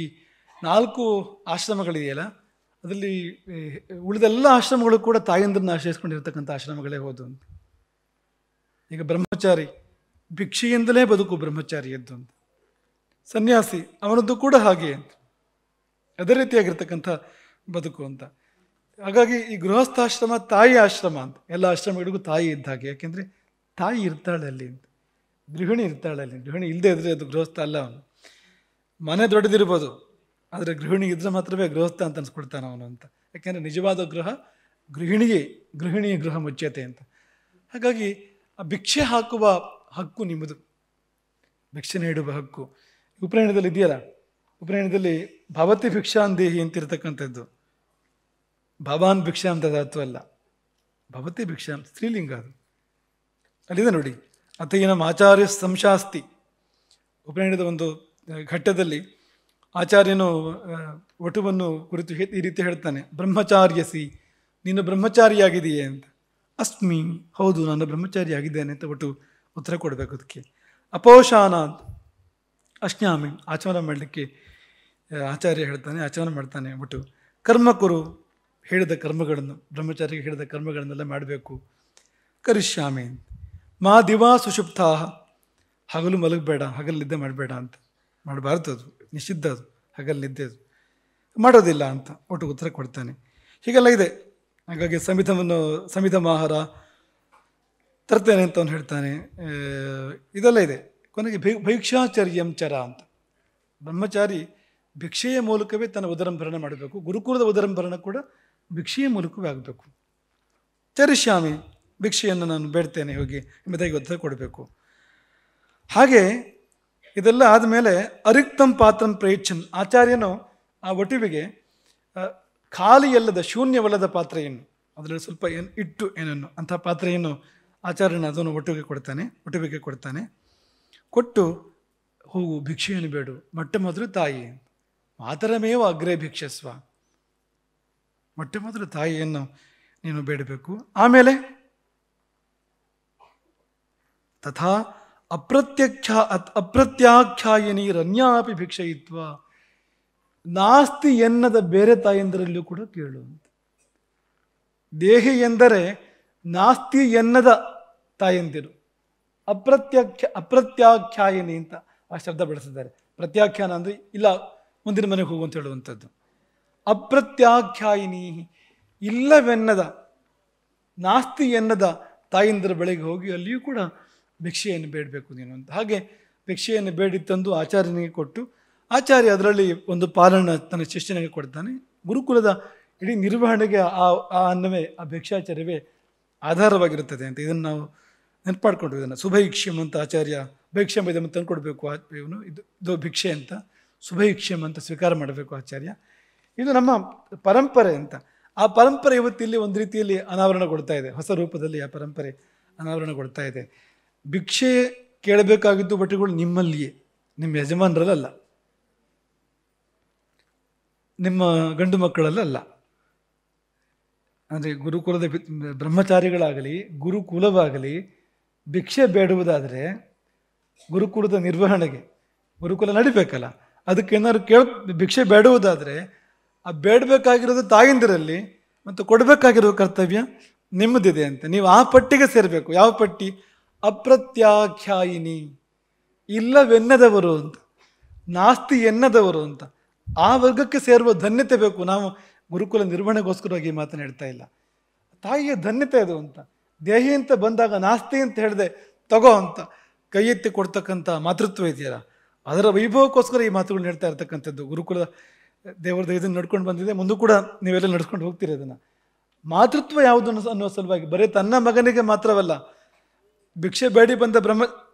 4 ಆಶ್ರಮಗಳಿದೆಯಲ್ಲ, ಅದರಲ್ಲಿ ಉಳಿದೆಲ್ಲ ಆಶ್ರಮಗಳು ಕೂಡ ತಾಯಂದ್ರನ್ನ ಆಶ್ರಯಿಸ್ಕೊಂಡಿರ್ತಕ್ಕಂಥ ಆಶ್ರಮಗಳೇ ಹೋದು ಅಂತ. ಈಗ ಬ್ರಹ್ಮಚಾರಿ ಭಿಕ್ಷೆಯಿಂದಲೇ ಬದುಕು ಬ್ರಹ್ಮಚಾರಿಯದ್ದು ಅಂತ. ಸನ್ಯಾಸಿ ಅವನದ್ದು ಕೂಡ ಹಾಗೆ ಅಂತ, ಅದೇ ರೀತಿಯಾಗಿರ್ತಕ್ಕಂಥ ಬದುಕು ಅಂತ. ಹಾಗಾಗಿ ಈ ಗೃಹಸ್ಥಾಶ್ರಮ ತಾಯಿ ಆಶ್ರಮ ಅಂತ. ಎಲ್ಲ ಆಶ್ರಮಗಳಿಗೂ ತಾಯಿ ಇದ್ದ ಹಾಗೆ, ಯಾಕೆಂದರೆ ತಾಯಿ ಇರ್ತಾಳೆ ಅಲ್ಲಿ ಅಂತ, ಗೃಹಿಣಿ ಇರ್ತಾಳೆ ಅಲ್ಲಿ. ಗೃಹಿಣಿ ಇಲ್ಲದೆ ಇದ್ರೆ ಅದು ಗೃಹಸ್ಥ ಅಲ್ಲ. ಅವನು ಮನೆ ದೊಡ್ಡದಿರ್ಬೋದು, ಆದರೆ ಗೃಹಿಣಿ ಇದ್ರೆ ಮಾತ್ರವೇ ಗೃಹಸ್ಥ ಅಂತ ಅನ್ಸ್ಕೊಳ್ತಾನೆ ಅವನು ಅಂತ. ಯಾಕೆಂದರೆ ನಿಜವಾದ ಗೃಹಿಣಿಯ ಗೃಹ ಮುಚ್ಯತೆ ಅಂತ. ಹಾಗಾಗಿ ಆ ಭಿಕ್ಷೆ ಹಾಕುವ ಹಕ್ಕು ನಿಮ್ಮದು, ಭಿಕ್ಷೆ ನೀಡುವ ಹಕ್ಕು. ಉಪನಯನದಲ್ಲಿ ಇದೆಯಲ್ಲ, ಉಪನಯನದಲ್ಲಿ ಭವತಿ ಭಿಕ್ಷಾಂದೇಹಿ ಅಂತಿರ್ತಕ್ಕಂಥದ್ದು. ಭವಾನ್ ಭಿಕ್ಷಾ ಅಂತ ಧಾತು ಅಲ್ಲ, ಭವತಿ ಭಿಕ್ಷಾ ಸ್ತ್ರೀಲಿಂಗ ಅದು. ಅಲ್ಲಿದೆ ನೋಡಿ, ಅಥೈನಂ ಆಚಾರ್ಯ ಸಂಶಾಸ್ತಿ. ಉಪನಯನದ ಒಂದು ಘಟ್ಟದಲ್ಲಿ ಆಚಾರ್ಯನು ವಟುವನ್ನು ಕುರಿತು ಈ ರೀತಿ ಹೇಳ್ತಾನೆ, ಬ್ರಹ್ಮಚಾರ್ಯಸಿ, ನೀನು ಬ್ರಹ್ಮಚಾರಿಯಾಗಿದೆಯೇ ಅಂತ. ಅಸ್ಮಿ, ಹೌದು ನಾನು ಬ್ರಹ್ಮಚಾರಿಯಾಗಿದ್ದೇನೆ ಅಂತ ವಟು ಉತ್ತರ ಕೊಡಬೇಕು ಅದಕ್ಕೆ. ಅಪೋಷಾನ, ಅಶ್ನಾಮಿ, ಆಚಮನ ಮಾಡಲಿಕ್ಕೆ ಆಚಾರ್ಯ ಹೇಳ್ತಾನೆ, ಆಚಮನ ಮಾಡ್ತಾನೆ ವಟು. ಕರ್ಮಕುರು, ಹೇಳಿದ ಕರ್ಮಗಳನ್ನು, ಬ್ರಹ್ಮಚಾರಿಗೆ ಹೇಳಿದ ಕರ್ಮಗಳನ್ನೆಲ್ಲ ಮಾಡಬೇಕು. ಕರಿಷ್ಯಾಮಿ, ಮಾ ದಿವಾ ಸುಷುಪ್ತಾ, ಹಗಲು ಮಲಗಬೇಡ, ಹಗಲು ನಿದ್ದೆ ಮಾಡಬೇಡ ಅಂತ, ಮಾಡಬಾರ್ದು, ಅದು ನಿಷಿದ್ಧ, ಅದು ಹಗಲು ನಿದ್ದೆ ಅದು ಮಾಡೋದಿಲ್ಲ ಅಂತ ಒಟ್ಟು ಉತ್ತರ ಕೊಡ್ತಾನೆ. ಹೀಗೆಲ್ಲ ಇದೆ. ಹಾಗಾಗಿ ಸಮಿತಮ ಆಹಾರ ತರ್ತೇನೆ ಅಂತ ಅವನು ಹೇಳ್ತಾನೆ. ಇದೆಲ್ಲ ಇದೆ. ಕೊನೆಗೆ ಭೈಕ್ಷಾಚರ್ಯಂ ಚರ ಅಂತ, ಬ್ರಹ್ಮಚಾರಿ ಭಿಕ್ಷೆಯ ಮೂಲಕವೇ ತನ್ನ ಉದರಂಭರಣ ಮಾಡಬೇಕು. ಗುರುಕುಲದ ಉದರಂಭರಣ ಕೂಡ ಭಿಕ್ಷೆಯ ಮೂಲಕವೇ ಆಗಬೇಕು. ಚರಿಷ್ಯಾಮಿ, ಭಿಕ್ಷೆಯನ್ನು ನಾನು ಬೇಡ್ತೇನೆ ಹೋಗಿ ಎಂಬುದಾಗಿ ಉತ್ತರ ಕೊಡಬೇಕು. ಹಾಗೆ ಇದೆಲ್ಲ ಆದಮೇಲೆ ಅರಿಕ್ತಂ ಪಾತ್ರಂ ಪ್ರಯಚ್ಛನ್, ಆಚಾರ್ಯನು ಆ ವಟುವಿಗೆ ಖಾಲಿಯಲ್ಲದ ಶೂನ್ಯವಲ್ಲದ ಪಾತ್ರೆಯನ್ನು, ಅದರಲ್ಲಿ ಸ್ವಲ್ಪ ಇಟ್ಟು ಏನನ್ನು ಅಂಥ ಪಾತ್ರೆಯನ್ನು ಆಚಾರ್ಯನ ಅದನ್ನು ವಟುವಿಗೆ ಕೊಡ್ತಾನೆ. ಕೊಟ್ಟು ಹೋಗು, ಭಿಕ್ಷೆಯನ್ನು ಬೇಡು, ಮೊಟ್ಟ ಮೊದಲು ತಾಯಿ, ಮಾತರಮೇವ ಅಗ್ರೇ ಭಿಕ್ಷಸ್ವ, ಮೊಟ್ಟ ಮೊದಲು ತಾಯಿಯನ್ನು ನೀನು ಬೇಡಬೇಕು. ಆಮೇಲೆ ತಥಾ ಅಪ್ರತ್ಯಾಖ್ಯಾಯಿನೀರನ್ಯಾಪಿ ಭಿಕ್ಷಯಿತ್ವ, ನಾಸ್ತಿ ಎನ್ನದ ಬೇರೆ ತಾಯಂದರಲ್ಲೂ ಕೂಡ ಕೇಳು ಅಂತ. ದೇಹಿ ಎಂದರೆ ನಾಸ್ತಿ ಎನ್ನದ ತಾಯಂದಿರು, ಅಪ್ರತ್ಯಾಖ್ಯಾಯಿನಿ ಅಂತ ಆ ಶಬ್ದ ಬಳಸಿದ್ದಾರೆ. ಪ್ರತ್ಯಾಖ್ಯಾನ ಅಂದರೆ ಇಲ್ಲ ಮುಂದಿನ ಮನೆಗೆ ಹೋಗು ಅಂತ ಹೇಳುವಂಥದ್ದು. ಅಪ್ರತ್ಯಾಖ್ಯಾಯಿನಿ, ಇಲ್ಲವೆನ್ನದ, ನಾಸ್ತಿ ಎನ್ನದ ತಾಯಂದಿರ ಬಳಿಗೆ ಹೋಗಿ ಅಲ್ಲಿಯೂ ಕೂಡ ಭಿಕ್ಷೆಯನ್ನು ಬೇಡಬೇಕು ನೀನು ಅಂತ. ಹಾಗೆ ಭಿಕ್ಷೆಯನ್ನು ಬೇಡಿ ತಂದು ಆಚಾರ್ಯನಿಗೆ ಕೊಟ್ಟು, ಆಚಾರ್ಯ ಅದರಲ್ಲಿ ಒಂದು ಪಾಲನ್ನು ತನ್ನ ಶಿಷ್ಯನಿಗೆ ಕೊಡ್ತಾನೆ. ಗುರುಕುಲದ ಇಡೀ ನಿರ್ವಹಣೆಗೆ ಆ ಅನ್ನವೇ, ಆ ಭಿಕ್ಷಾಚಾರ್ಯವೇ ಆಧಾರವಾಗಿರುತ್ತದೆ ಅಂತ. ಇದನ್ನು ನಾವು ನೆನಪಾಡ್ಕೊಂಡು, ಇದನ್ನು ಸುಭೈಕ್ಷ್ಯಂ ಅಂತ ಆಚಾರ್ಯ, ಭೈಕ್ಷ್ಯಂ ಇದನ್ನು ತಂದುಕೊಡ್ಬೇಕು ಇವನು, ಇದು ಭಿಕ್ಷೆ ಅಂತ, ಸುಭೈಕ್ಷ್ಯಂ ಅಂತ ಸ್ವೀಕಾರ ಮಾಡಬೇಕು ಆಚಾರ್ಯ. ಇದು ನಮ್ಮ ಪರಂಪರೆ ಅಂತ. ಆ ಪರಂಪರೆ ಇವತ್ತಿಲ್ಲಿ ಒಂದು ರೀತಿಯಲ್ಲಿ ಅನಾವರಣಗೊಳ್ತಾ ಇದೆ, ಹೊಸ ರೂಪದಲ್ಲಿ ಆ ಪರಂಪರೆ ಅನಾವರಣಗೊಳ್ತಾ ಇದೆ. ಭಿಕ್ಷೆ ಕೇಳಬೇಕಾಗಿದ್ದು ಬಟ್ಟೆಗಳು ನಿಮ್ಮಲ್ಲಿಯೇ, ನಿಮ್ಮ ಯಜಮಾನರಲ್ಲ, ನಿಮ್ಮ ಗಂಡು ಮಕ್ಕಳಲ್ಲ. ಅಂದರೆ ಗುರುಕುಲದ ಬ್ರಹ್ಮಚಾರಿಗಳಾಗಲಿ ಗುರುಕುಲವಾಗಲಿ ಭಿಕ್ಷೆ ಬೇಡುವುದಾದರೆ ಗುರುಕುಲದ ನಿರ್ವಹಣೆಗೆ, ಗುರುಕುಲ ನಡಿಬೇಕಲ್ಲ, ಅದಕ್ಕೇನಾದ್ರು ಭಿಕ್ಷೆ ಬೇಡುವುದಾದರೆ ಆ ಬೇಡಬೇಕಾಗಿರೋದು ತಾಯಿಂದಿರಲ್ಲಿ ಮತ್ತು ಕೊಡಬೇಕಾಗಿರೋ ಕರ್ತವ್ಯ ನಿಮ್ಮದಿದೆ ಅಂತ. ನೀವು ಆ ಪಟ್ಟಿಗೆ ಸೇರಬೇಕು. ಯಾವ ಪಟ್ಟಿ? ಅಪ್ರತ್ಯಾಖ್ಯಾಯಿನಿ, ಇಲ್ಲವೆನ್ನದವರು ಅಂತ, ನಾಸ್ತಿ ಎನ್ನದವರು ಅಂತ, ಆ ವರ್ಗಕ್ಕೆ ಸೇರುವ ಧನ್ಯತೆ ಬೇಕು. ನಾವು ಗುರುಕುಲ ನಿರ್ವಹಣೆಗೋಸ್ಕರವಾಗಿ ಮಾತನ್ನು ಹೇಳ್ತಾ ಇಲ್ಲ, ತಾಯಿಯ ಧನ್ಯತೆ ಅದು ಅಂತ. ದೇಹಿ ಅಂತ ಬಂದಾಗ ನಾಸ್ತಿ ಅಂತ ಹೇಳಿದೆ ತಗೋ ಅಂತ ಕೈ ಎತ್ತಿ ಕೊಡ್ತಕ್ಕಂಥ ಮಾತೃತ್ವ ಇದೆಯಲ್ಲ, ಅದರ ವೈಭವಕ್ಕೋಸ್ಕರ ಈ ಮಾತುಗಳು ಹೇಳ್ತಾ ಇರ್ತಕ್ಕಂಥದ್ದು. ಗುರುಕುಲ ದೇವರದ ಇದನ್ನು ನಡ್ಕೊಂಡು ಬಂದಿದೆ, ಮುಂದೂ ಕೂಡ ನೀವೆಲ್ಲ ನಡ್ಸ್ಕೊಂಡು ಹೋಗ್ತೀರಿ ಅದನ್ನು. ಮಾತೃತ್ವ ಯಾವುದು ಅನ್ನೋ ಸಲುವಾಗಿ ಬರೀ ತನ್ನ ಮಗನಿಗೆ ಮಾತ್ರವಲ್ಲ, ಭಿಕ್ಷೆ ಬೇಡಿ ಬಂದ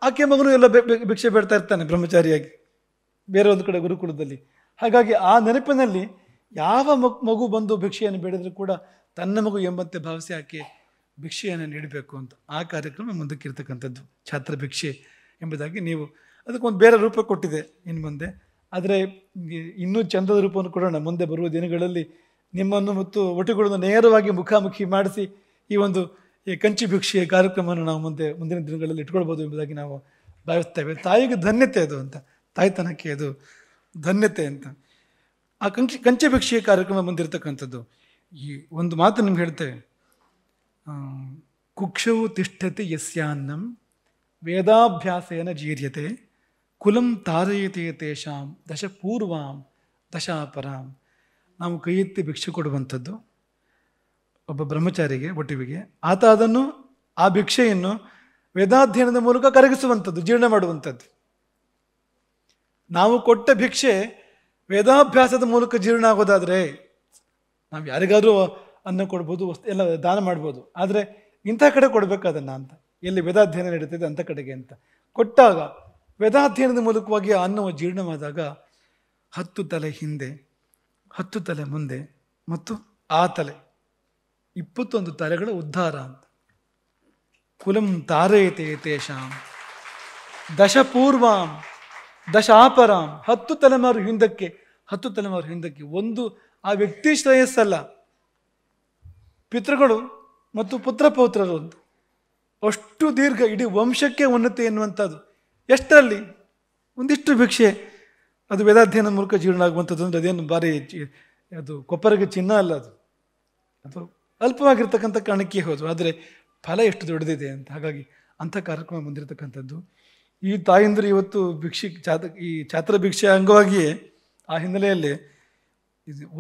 ಆಕೆ ಮಗನೂ ಎಲ್ಲ ಭಿಕ್ಷೆ ಬೇಡ್ತಾ ಇರ್ತಾನೆ ಬ್ರಹ್ಮಚಾರಿಯಾಗಿ ಬೇರೆ ಒಂದು ಕಡೆ ಗುರುಕುಲದಲ್ಲಿ. ಹಾಗಾಗಿ ಆ ನೆನಪಿನಲ್ಲಿ ಯಾವ ಮಗು ಬಂದು ಭಿಕ್ಷೆಯನ್ನು ಬೇಡಿದ್ರು ಕೂಡ ತನ್ನ ಮಗು ಎಂಬಂತೆ ಭಾವಿಸಿ ಆಕೆ ಭಿಕ್ಷೆಯನ್ನು ನೀಡಬೇಕು ಅಂತ ಆ ಕಾರ್ಯಕ್ರಮ ಮುಂದಕ್ಕಿರ್ತಕ್ಕಂಥದ್ದು. ಛಾತ್ರ ಭಿಕ್ಷೆ ಎಂಬುದಾಗಿ ನೀವು ಅದಕ್ಕೊಂದು ಬೇರೆ ರೂಪ ಕೊಟ್ಟಿದೆ ಇನ್ನು ಮುಂದೆ. ಆದರೆ ಇನ್ನೂ ಚಂದದ ರೂಪವನ್ನು ಕೊಡೋಣ ಮುಂದೆ ಬರುವ ದಿನಗಳಲ್ಲಿ. ನಿಮ್ಮನ್ನು ಮತ್ತು ಒಟುಗಳನ್ನು ನೇರವಾಗಿ ಮುಖಾಮುಖಿ ಮಾಡಿಸಿ ಈ ಕಂಚಿ ಭಿಕ್ಷೆಯ ಕಾರ್ಯಕ್ರಮವನ್ನು ನಾವು ಮುಂದಿನ ದಿನಗಳಲ್ಲಿ ಇಟ್ಕೊಳ್ಬೋದು ಎಂಬುದಾಗಿ ನಾವು ಭಾವಿಸ್ತೇವೆ. ತಾಯಿಗೆ ಧನ್ಯತೆ ಅದು ಅಂತ, ತಾಯ್ತನಕ್ಕೆ ಅದು ಧನ್ಯತೆ ಅಂತ. ಆ ಕಂಚಿ ಭಿಕ್ಷೆಯ ಕಾರ್ಯಕ್ರಮ ಬಂದಿರತಕ್ಕಂಥದ್ದು. ಈ ಒಂದು ಮಾತು ನಿಮ್ಗೆ ಹೇಳ್ತೇವೆ, ಕುಕ್ಷವು ತಿಷ್ಠತೆ ಯಸ್ಯಾನ್ನಂ ವೇದಾಭ್ಯಾಸೇನ ಜೀರ್ಯತೆ ಕುಲಂ ತಾರಯತೆ ತೇಷಾಂ ದಶ ಪೂರ್ವಾಂ ದಶಾಪರಾಂ. ನಾವು ಕೈ ಎತ್ತಿ ಭಿಕ್ಷೆ ಕೊಡುವಂಥದ್ದು ಒಬ್ಬ ಬ್ರಹ್ಮಚಾರಿಗೆ, ಒಟ್ಟಿವಿಗೆ. ಆತ ಅದನ್ನು, ಆ ಭಿಕ್ಷೆಯನ್ನು ವೇದಾಧ್ಯಯನದ ಮೂಲಕ ಕರಗಿಸುವಂಥದ್ದು, ಜೀರ್ಣ ಮಾಡುವಂಥದ್ದು. ನಾವು ಕೊಟ್ಟ ಭಿಕ್ಷೆ ವೇದಾಭ್ಯಾಸದ ಮೂಲಕ ಜೀರ್ಣ ಆಗೋದಾದರೆ ನಾವು ಯಾರಿಗಾದ್ರೂ ಅನ್ನ ಕೊಡ್ಬೋದು, ಎಲ್ಲ ದಾನ ಮಾಡ್ಬೋದು. ಆದರೆ ಇಂಥ ಕಡೆ ಕೊಡಬೇಕು ಅದನ್ನು ಅಂತ, ಎಲ್ಲಿ ವೇದಾಧ್ಯಯನ ನಡೀತಿದೆ ಅಂಥ ಕಡೆಗೆ ಅಂತ ಕೊಟ್ಟಾಗ, ವೇದಾಧ್ಯಯನದ ಮೂಲಕವಾಗಿ ಆ ಅನ್ನವು ಜೀರ್ಣವಾದಾಗ 10 ತಲೆ ಹಿಂದೆ, 10 ತಲೆ ಮುಂದೆ ಮತ್ತು ಆ ತಲೆ 21 ತಲೆಗಳ ಉದ್ಧಾರ ಅಂತ. ಕುಲಂ ತಾರಯತೆ ತೇಷಾಂ ದಶಪೂರ್ವಾಂ ದಶಾಪರಾಂ. 10 ತಲೆಮಾರು ಹಿಂದಕ್ಕೆ, 10 ತಲೆಮಾರು ಹಿಂದಕ್ಕೆ. ಒಂದು ಆ ವ್ಯಕ್ತಿ ಶ್ರೇಯಸ್ಸಲ್ಲ, ಪಿತೃಗಳು ಮತ್ತು ಪುತ್ರ ಪೌತ್ರರು ಅಂತ ಅಷ್ಟು ದೀರ್ಘ, ಇಡೀ ವಂಶಕ್ಕೆ ಉನ್ನತಿ ಎನ್ನುವಂಥದ್ದು. ಎಷ್ಟರಲ್ಲಿ? ಒಂದಿಷ್ಟು ಭಿಕ್ಷೆ, ಅದು ವೇದಾಧ್ಯಯನ ಮೂಲಕ ಜೀರ್ಣ ಆಗುವಂಥದ್ದು. ಅಂದರೆ ಅದೇನು ಭಾರಿ ಅದು ಕೊಪ್ಪರಿಗೆ ಚಿನ್ನ ಅಲ್ಲ, ಅದು ಅಲ್ಪವಾಗಿರ್ತಕ್ಕಂಥ ಕಾರಣಕ್ಕೆ ಹೋದು, ಆದರೆ ಫಲ ಎಷ್ಟು ದೊಡ್ಡದಿದೆ ಅಂತ. ಹಾಗಾಗಿ ಅಂಥ ಕಾರ್ಯಕ್ರಮ ಬಂದಿರತಕ್ಕಂಥದ್ದು. ಈ ತಾಯಂದಿರು ಇವತ್ತು ಈ ಛಾತ್ರ ಭಿಕ್ಷೆ ಅಂಗವಾಗಿಯೇ ಆ ಹಿನ್ನೆಲೆಯಲ್ಲಿ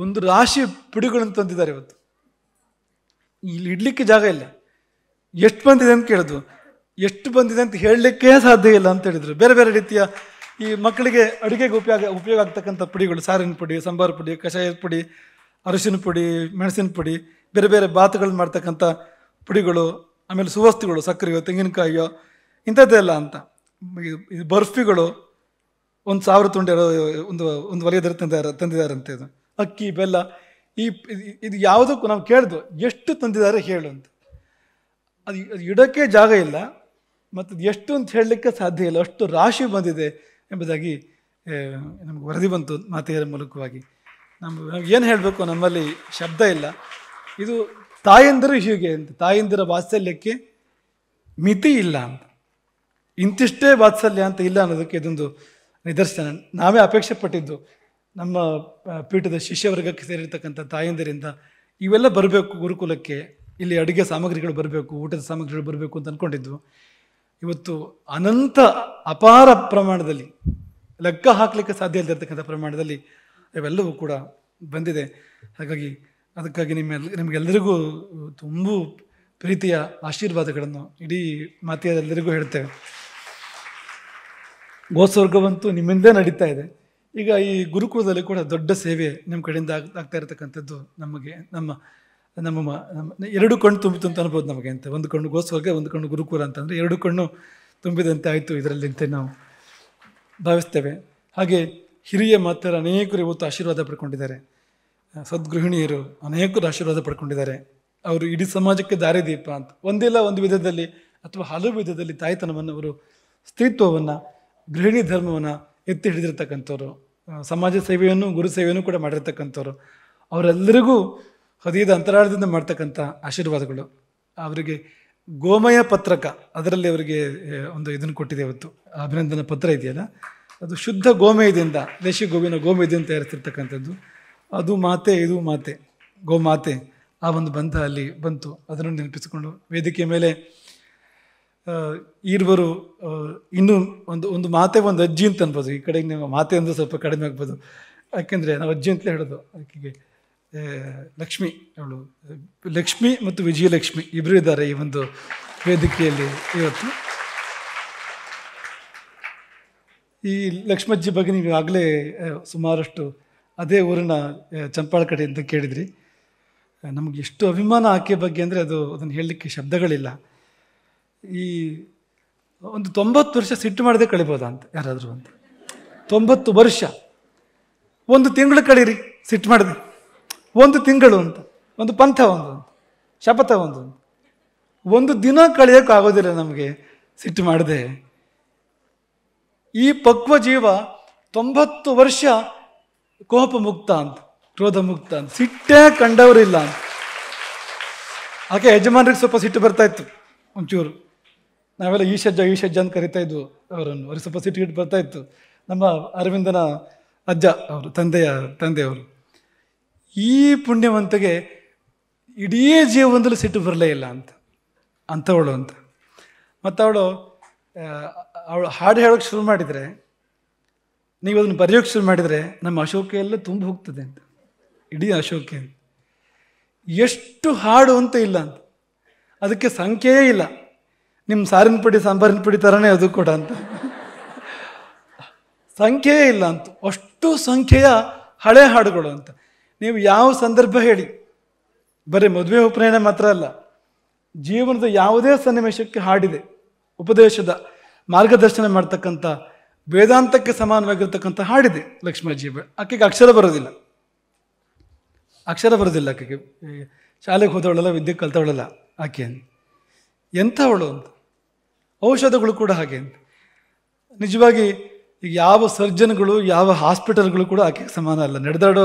ಒಂದು ರಾಶಿ ಪುಡಿಗಳನ್ನು ತಂದಿದ್ದಾರೆ. ಇವತ್ತು ಇಲ್ಲಿ ಇಡ್ಲಿಕ್ಕೆ ಜಾಗ ಇಲ್ಲ. ಎಷ್ಟು ಬಂದಿದೆ ಅಂತ ಕೇಳಿದ್ರು, ಎಷ್ಟು ಬಂದಿದೆ ಅಂತ ಹೇಳಲಿಕ್ಕೆ ಸಾಧ್ಯ ಇಲ್ಲ ಅಂತ ಹೇಳಿದರು. ಬೇರೆ ಬೇರೆ ರೀತಿಯ ಈ ಮಕ್ಕಳಿಗೆ ಅಡುಗೆಗೆ ಉಪಯೋಗ ಆಗ್ತಕ್ಕಂಥ ಪುಡಿಗಳು, ಸಾರಿನ ಪುಡಿ, ಸಾಂಬಾರು ಪುಡಿ, ಕಷಾಯದ ಪುಡಿ, ಅರಿಶಿನ ಪುಡಿ, ಮೆಣಸಿನ ಪುಡಿ, ಬೇರೆ ಬೇರೆ ಬಾತುಗಳನ್ನ ಮಾಡ್ತಕ್ಕಂಥ ಪುಡಿಗಳು, ಆಮೇಲೆ ಸುವಸ್ತುಗಳು, ಸಕ್ಕರೆಯೋ ತೆಂಗಿನಕಾಯಿಯೋ ಇಂಥದ್ದೆಲ್ಲ ಅಂತ. ಇದು ಬರ್ಫಿಗಳು 1000 ತುಂಡು ಒಂದು ವಲಯದಲ್ಲಿ ತಂದಿದ್ದಾರಂತೆ. ಇದು ಅಕ್ಕಿ, ಬೆಲ್ಲ, ಇದು ಯಾವುದಕ್ಕೂ ನಾವು ಕೇಳಿದ್ವು ಎಷ್ಟು ತಂದಿದ್ದಾರೆ ಹೇಳು ಅಂತ. ಅದು ಇಡೋಕ್ಕೆ ಜಾಗ ಇಲ್ಲ, ಮತ್ತು ಎಷ್ಟು ಅಂತ ಹೇಳಲಿಕ್ಕೆ ಸಾಧ್ಯ ಇಲ್ಲ, ಅಷ್ಟು ರಾಶಿ ಬಂದಿದೆ ಎಂಬುದಾಗಿ ನಮಗೆ ವರದಿ ಬಂತು ಮಾತೆಯರ ಮೂಲಕವಾಗಿ. ನಾವು ಏನು ಹೇಳಬೇಕು, ನಮ್ಮಲ್ಲಿ ಶಬ್ದ ಇಲ್ಲ. ಇದು ತಾಯಂದಿರು ಹೀಗೆ ಅಂತ, ತಾಯಂದಿರ ವಾತ್ಸಲ್ಯಕ್ಕೆ ಮಿತಿ ಇಲ್ಲ ಅಂತ, ಇಂತಿಷ್ಟೇ ವಾತ್ಸಲ್ಯ ಅಂತ ಇಲ್ಲ ಅನ್ನೋದಕ್ಕೆ ಇದೊಂದು ನಿದರ್ಶನ. ನಾವೇ ಅಪೇಕ್ಷೆ ಪಟ್ಟಿದ್ದು ನಮ್ಮ ಪೀಠದ ಶಿಷ್ಯವರ್ಗಕ್ಕೆ ಸೇರಿರ್ತಕ್ಕಂಥ ತಾಯಂದಿರಿಂದ ಇವೆಲ್ಲ ಬರಬೇಕು ಗುರುಕುಲಕ್ಕೆ, ಇಲ್ಲಿ ಅಡುಗೆ ಸಾಮಗ್ರಿಗಳು ಬರಬೇಕು, ಊಟದ ಸಾಮಗ್ರಿಗಳು ಬರಬೇಕು ಅಂತ ಅಂದ್ಕೊಂಡಿದ್ವು. ಇವತ್ತು ಅನಂತ ಅಪಾರ ಪ್ರಮಾಣದಲ್ಲಿ, ಲೆಕ್ಕ ಹಾಕಲಿಕ್ಕೆ ಸಾಧ್ಯ ಇಲ್ಲದಿರ್ತಕ್ಕಂಥ ಪ್ರಮಾಣದಲ್ಲಿ ಇವೆಲ್ಲವೂ ಕೂಡ ಬಂದಿದೆ. ಹಾಗಾಗಿ ಅದಕ್ಕಾಗಿ ನಿಮಗೆಲ್ಲರಿಗೂ ತುಂಬ ಪ್ರೀತಿಯ ಆಶೀರ್ವಾದಗಳನ್ನು ಇಡೀ ಮಾತೆಯರೆಲ್ಲರಿಗೂ ಹೇಳ್ತೇವೆ. ಗೋಸ್ವರ್ಗವಂತೂ ನಿಮ್ಮಿಂದೇ ನಡೀತಾ ಇದೆ. ಈಗ ಈ ಗುರುಕುಲದಲ್ಲಿ ಕೂಡ ದೊಡ್ಡ ಸೇವೆ ನಿಮ್ಮ ಕಡೆಯಿಂದ ಆಗ್ತಾ ಇರತಕ್ಕಂಥದ್ದು ನಮಗೆ ನಮ್ಮ ನಮ್ಮ ಎರಡು ಕಣ್ಣು ತುಂಬಿತು ಅಂತ ಅನ್ಬೋದು ನಮಗೆ ಅಂತ. ಒಂದು ಕಣ್ಣು ಗೋಸ್ವರ್ಗ, ಒಂದು ಕಣ್ಣು ಗುರುಕುಲ ಅಂತಂದರೆ 2 ಕಣ್ಣು ತುಂಬಿದಂತೆ ಆಯಿತು ಇದರಲ್ಲಿ ಅಂತ ನಾವು ಭಾವಿಸ್ತೇವೆ. ಹಾಗೆ ಹಿರಿಯ ಮಾತೆಯರು ಅನೇಕರು ಇವತ್ತು ಆಶೀರ್ವಾದ ಪಡ್ಕೊಂಡಿದ್ದಾರೆ, ಸದ್ಗೃಹಿಣಿಯರು ಅನೇಕರು ಆಶೀರ್ವಾದ ಪಡ್ಕೊಂಡಿದ್ದಾರೆ. ಅವರು ಇಡೀ ಸಮಾಜಕ್ಕೆ ದಾರಿದೀಪ ಅಂತ. ಒಂದಿಲ್ಲ ಒಂದು ವಿಧದಲ್ಲಿ ಅಥವಾ ಹಲವು ವಿಧದಲ್ಲಿ ತಾಯ್ತನವನ್ನು, ಅವರು ಸ್ತ್ರೀತ್ವವನ್ನು, ಗೃಹಿಣಿ ಧರ್ಮವನ್ನು ಎತ್ತಿ ಹಿಡಿದಿರ್ತಕ್ಕಂಥವ್ರು, ಸಮಾಜ ಸೇವೆಯನ್ನು ಗುರು ಸೇವೆಯನ್ನು ಕೂಡ ಮಾಡಿರ್ತಕ್ಕಂಥವ್ರು. ಅವರೆಲ್ಲರಿಗೂ ಹೃದಯದ ಅಂತರಾಳದಿಂದ ಮಾಡ್ತಕ್ಕಂಥ ಆಶೀರ್ವಾದಗಳು. ಅವರಿಗೆ ಗೋಮಯ ಪತ್ರಕ, ಅದರಲ್ಲಿ ಅವರಿಗೆ ಒಂದು ಇದನ್ನು ಕೊಟ್ಟಿದೆ ಇವತ್ತು, ಅಭಿನಂದನಾ ಪತ್ರ ಇದೆಯಲ್ಲ, ಅದು ಶುದ್ಧ ಗೋಮಯದಿಂದ, ದೇಶಿ ಗೋವಿನ ಗೋಮಯದಿಂದ ತಯಾರಿಸಿರ್ತಕ್ಕಂಥದ್ದು. ಅದು ಮಾತೆ, ಇದು ಮಾತೆ, ಗೋಮಾತೆ, ಆ ಒಂದು ಬಂಧ ಅಲ್ಲಿ ಬಂತು. ಅದನ್ನು ನೆನಪಿಸಿಕೊಂಡು ವೇದಿಕೆಯ ಮೇಲೆ ಈರ್ವರು ಇನ್ನೂ ಒಂದು ಮಾತೆ, ಒಂದು ಅಜ್ಜಿ ಅಂತ ಅನ್ಬೋದು. ಈ ಕಡೆಗೆ ನೀವು ಮಾತೆ ಅಂದರೆ ಸ್ವಲ್ಪ ಕಡಿಮೆ ಆಗ್ಬೋದು, ಯಾಕೆಂದರೆ ನಾವು ಅಜ್ಜಿ ಅಂತಲೇ ಹೇಳೋದು. ಆಕೆಗೆ ಲಕ್ಷ್ಮಿ, ಅವಳು ಲಕ್ಷ್ಮಿ ಮತ್ತು ವಿಜಯಲಕ್ಷ್ಮಿ ಇಬ್ಬರು ಇದ್ದಾರೆ ಈ ಒಂದು ವೇದಿಕೆಯಲ್ಲಿ ಇವತ್ತು. ಈ ಲಕ್ಷ್ಮಜ್ಜಿ ಬಗ್ಗೆ ನೀವು ಆಗಲೇ ಸುಮಾರಷ್ಟು ಅದೇ ಊರಿನ ಚಂಪಾಳ ಕಡೆ ಅಂತ ಕೇಳಿದ್ರಿ. ನಮಗೆ ಎಷ್ಟು ಅಭಿಮಾನ ಆಕೆ ಬಗ್ಗೆ ಅಂದರೆ ಅದನ್ನು ಹೇಳಲಿಕ್ಕೆ ಶಬ್ದಗಳಿಲ್ಲ. ಈ ಒಂದು 90 ವರ್ಷ ಸಿಟ್ಟು ಮಾಡದೆ ಕಳಿಬೋದಾ ಅಂತ ಯಾರಾದರೂ ಅಂತ. 90 ವರ್ಷ, 1 ತಿಂಗಳು ಕಳೀರಿ ಸಿಟ್ಟು ಮಾಡಿದೆ, 1 ತಿಂಗಳು ಅಂತ, ಒಂದು ಪಂಥ, ಒಂದು ಶಪಥ, ಒಂದು ದಿನ ಕಳೆಯೋಕ್ಕಾಗೋದಿಲ್ಲ ನಮಗೆ ಸಿಟ್ಟು ಮಾಡದೆ. ಈ ಪಕ್ವ ಜೀವ 90 ವರ್ಷ ಕೋಪ ಮುಕ್ತ ಅಂತ, ಕ್ರೋಧ ಮುಕ್ತ ಅಂತ, ಸಿಟ್ಟೇ ಕಂಡವರಿಲ್ಲ ಅಂತ. ಆಕೆ ಯಜಮಾನ್ರಿಗೆ ಸ್ವಲ್ಪ ಸಿಟ್ಟು ಬರ್ತಾ ಇತ್ತು ಒಂಚೂರು, ನಾವೆಲ್ಲ ಈಶಜ್ಜ ಅಂತ ಕರಿತಾ ಇದ್ವು ಅವರನ್ನು. ಅವ್ರಿಗೆ ಸ್ವಲ್ಪ ಸಿಟ್ಟು ಬರ್ತಾ ಇತ್ತು. ನಮ್ಮ ಅರವಿಂದನ ಅಜ್ಜ ಅವರು, ತಂದೆಯವರು. ಈ ಪುಣ್ಯವಂತಗೆ ಇಡೀ ಜೀವನದಲ್ಲಿ ಸಿಟ್ಟು ಬರಲೇ ಇಲ್ಲ ಅಂಥವಳು ಅಂತ. ಮತ್ತು ಅವಳು ಹಾಡು ಹೇಳೋಕ್ಕೆ ಶುರು ಮಾಡಿದರೆ, ನೀವು ಅದನ್ನು ಬರೆಯೋಕ್ಕೆ ಶುರು ಮಾಡಿದರೆ ನಮ್ಮ ಅಶೋಕೆ ಎಲ್ಲ ತುಂಬ ಹೋಗ್ತದೆ ಅಂತ. ಇಡೀ ಅಶೋಕೆ ಎಷ್ಟು ಹಾಡು ಅಂತ ಇಲ್ಲ ಅಂತ, ಅದಕ್ಕೆ ಸಂಖ್ಯೆಯೇ ಇಲ್ಲ. ನಿಮ್ಮ ಸಾರಿನ ಪುಡಿ, ಸಾಂಬಾರಿನ ಪುಡಿ ಥರನೇ ಅದು ಕೂಡ ಅಂತ, ಸಂಖ್ಯೆಯೇ ಇಲ್ಲ ಅಂತ. ಅಷ್ಟು ಸಂಖ್ಯೆಯ ಹಳೆ ಹಾಡುಗಳು ಅಂತ. ನೀವು ಯಾವ ಸಂದರ್ಭ ಹೇಳಿ, ಬರೀ ಮದುವೆ ಉಪನಯನ ಮಾತ್ರ ಅಲ್ಲ, ಜೀವನದ ಯಾವುದೇ ಸನ್ನಿವೇಶಕ್ಕೆ ಹಾಡಿದೆ. ಉಪದೇಶದ ಮಾರ್ಗದರ್ಶನ ಮಾಡ್ತಕ್ಕಂಥ ವೇದಾಂತಕ್ಕೆ ಸಮಾನವಾಗಿರ್ತಕ್ಕಂಥ ಹಾಡಿದೆ ಲಕ್ಷ್ಮೀಜಿ. ಆಕೆಗೆ ಅಕ್ಷರ ಬರೋದಿಲ್ಲ ಆಕೆಗೆ. ಶಾಲೆಗೆ ಹೋದವಳಲ್ಲ, ವಿದ್ಯೆ ಕಲ್ತವಳಲ್ಲ ಆಕೆ. ಎಂಥವಳು ಅಂತ. ಔಷಧಗಳು ಕೂಡ ಹಾಗೆ. ನಿಜವಾಗಿ ಈಗ ಯಾವ ಸರ್ಜನ್ಗಳು, ಯಾವ ಹಾಸ್ಪಿಟಲ್ಗಳು ಕೂಡ ಆಕೆಗೆ ಸಮಾನ ಅಲ್ಲ. ನಡೆದಾಡೋ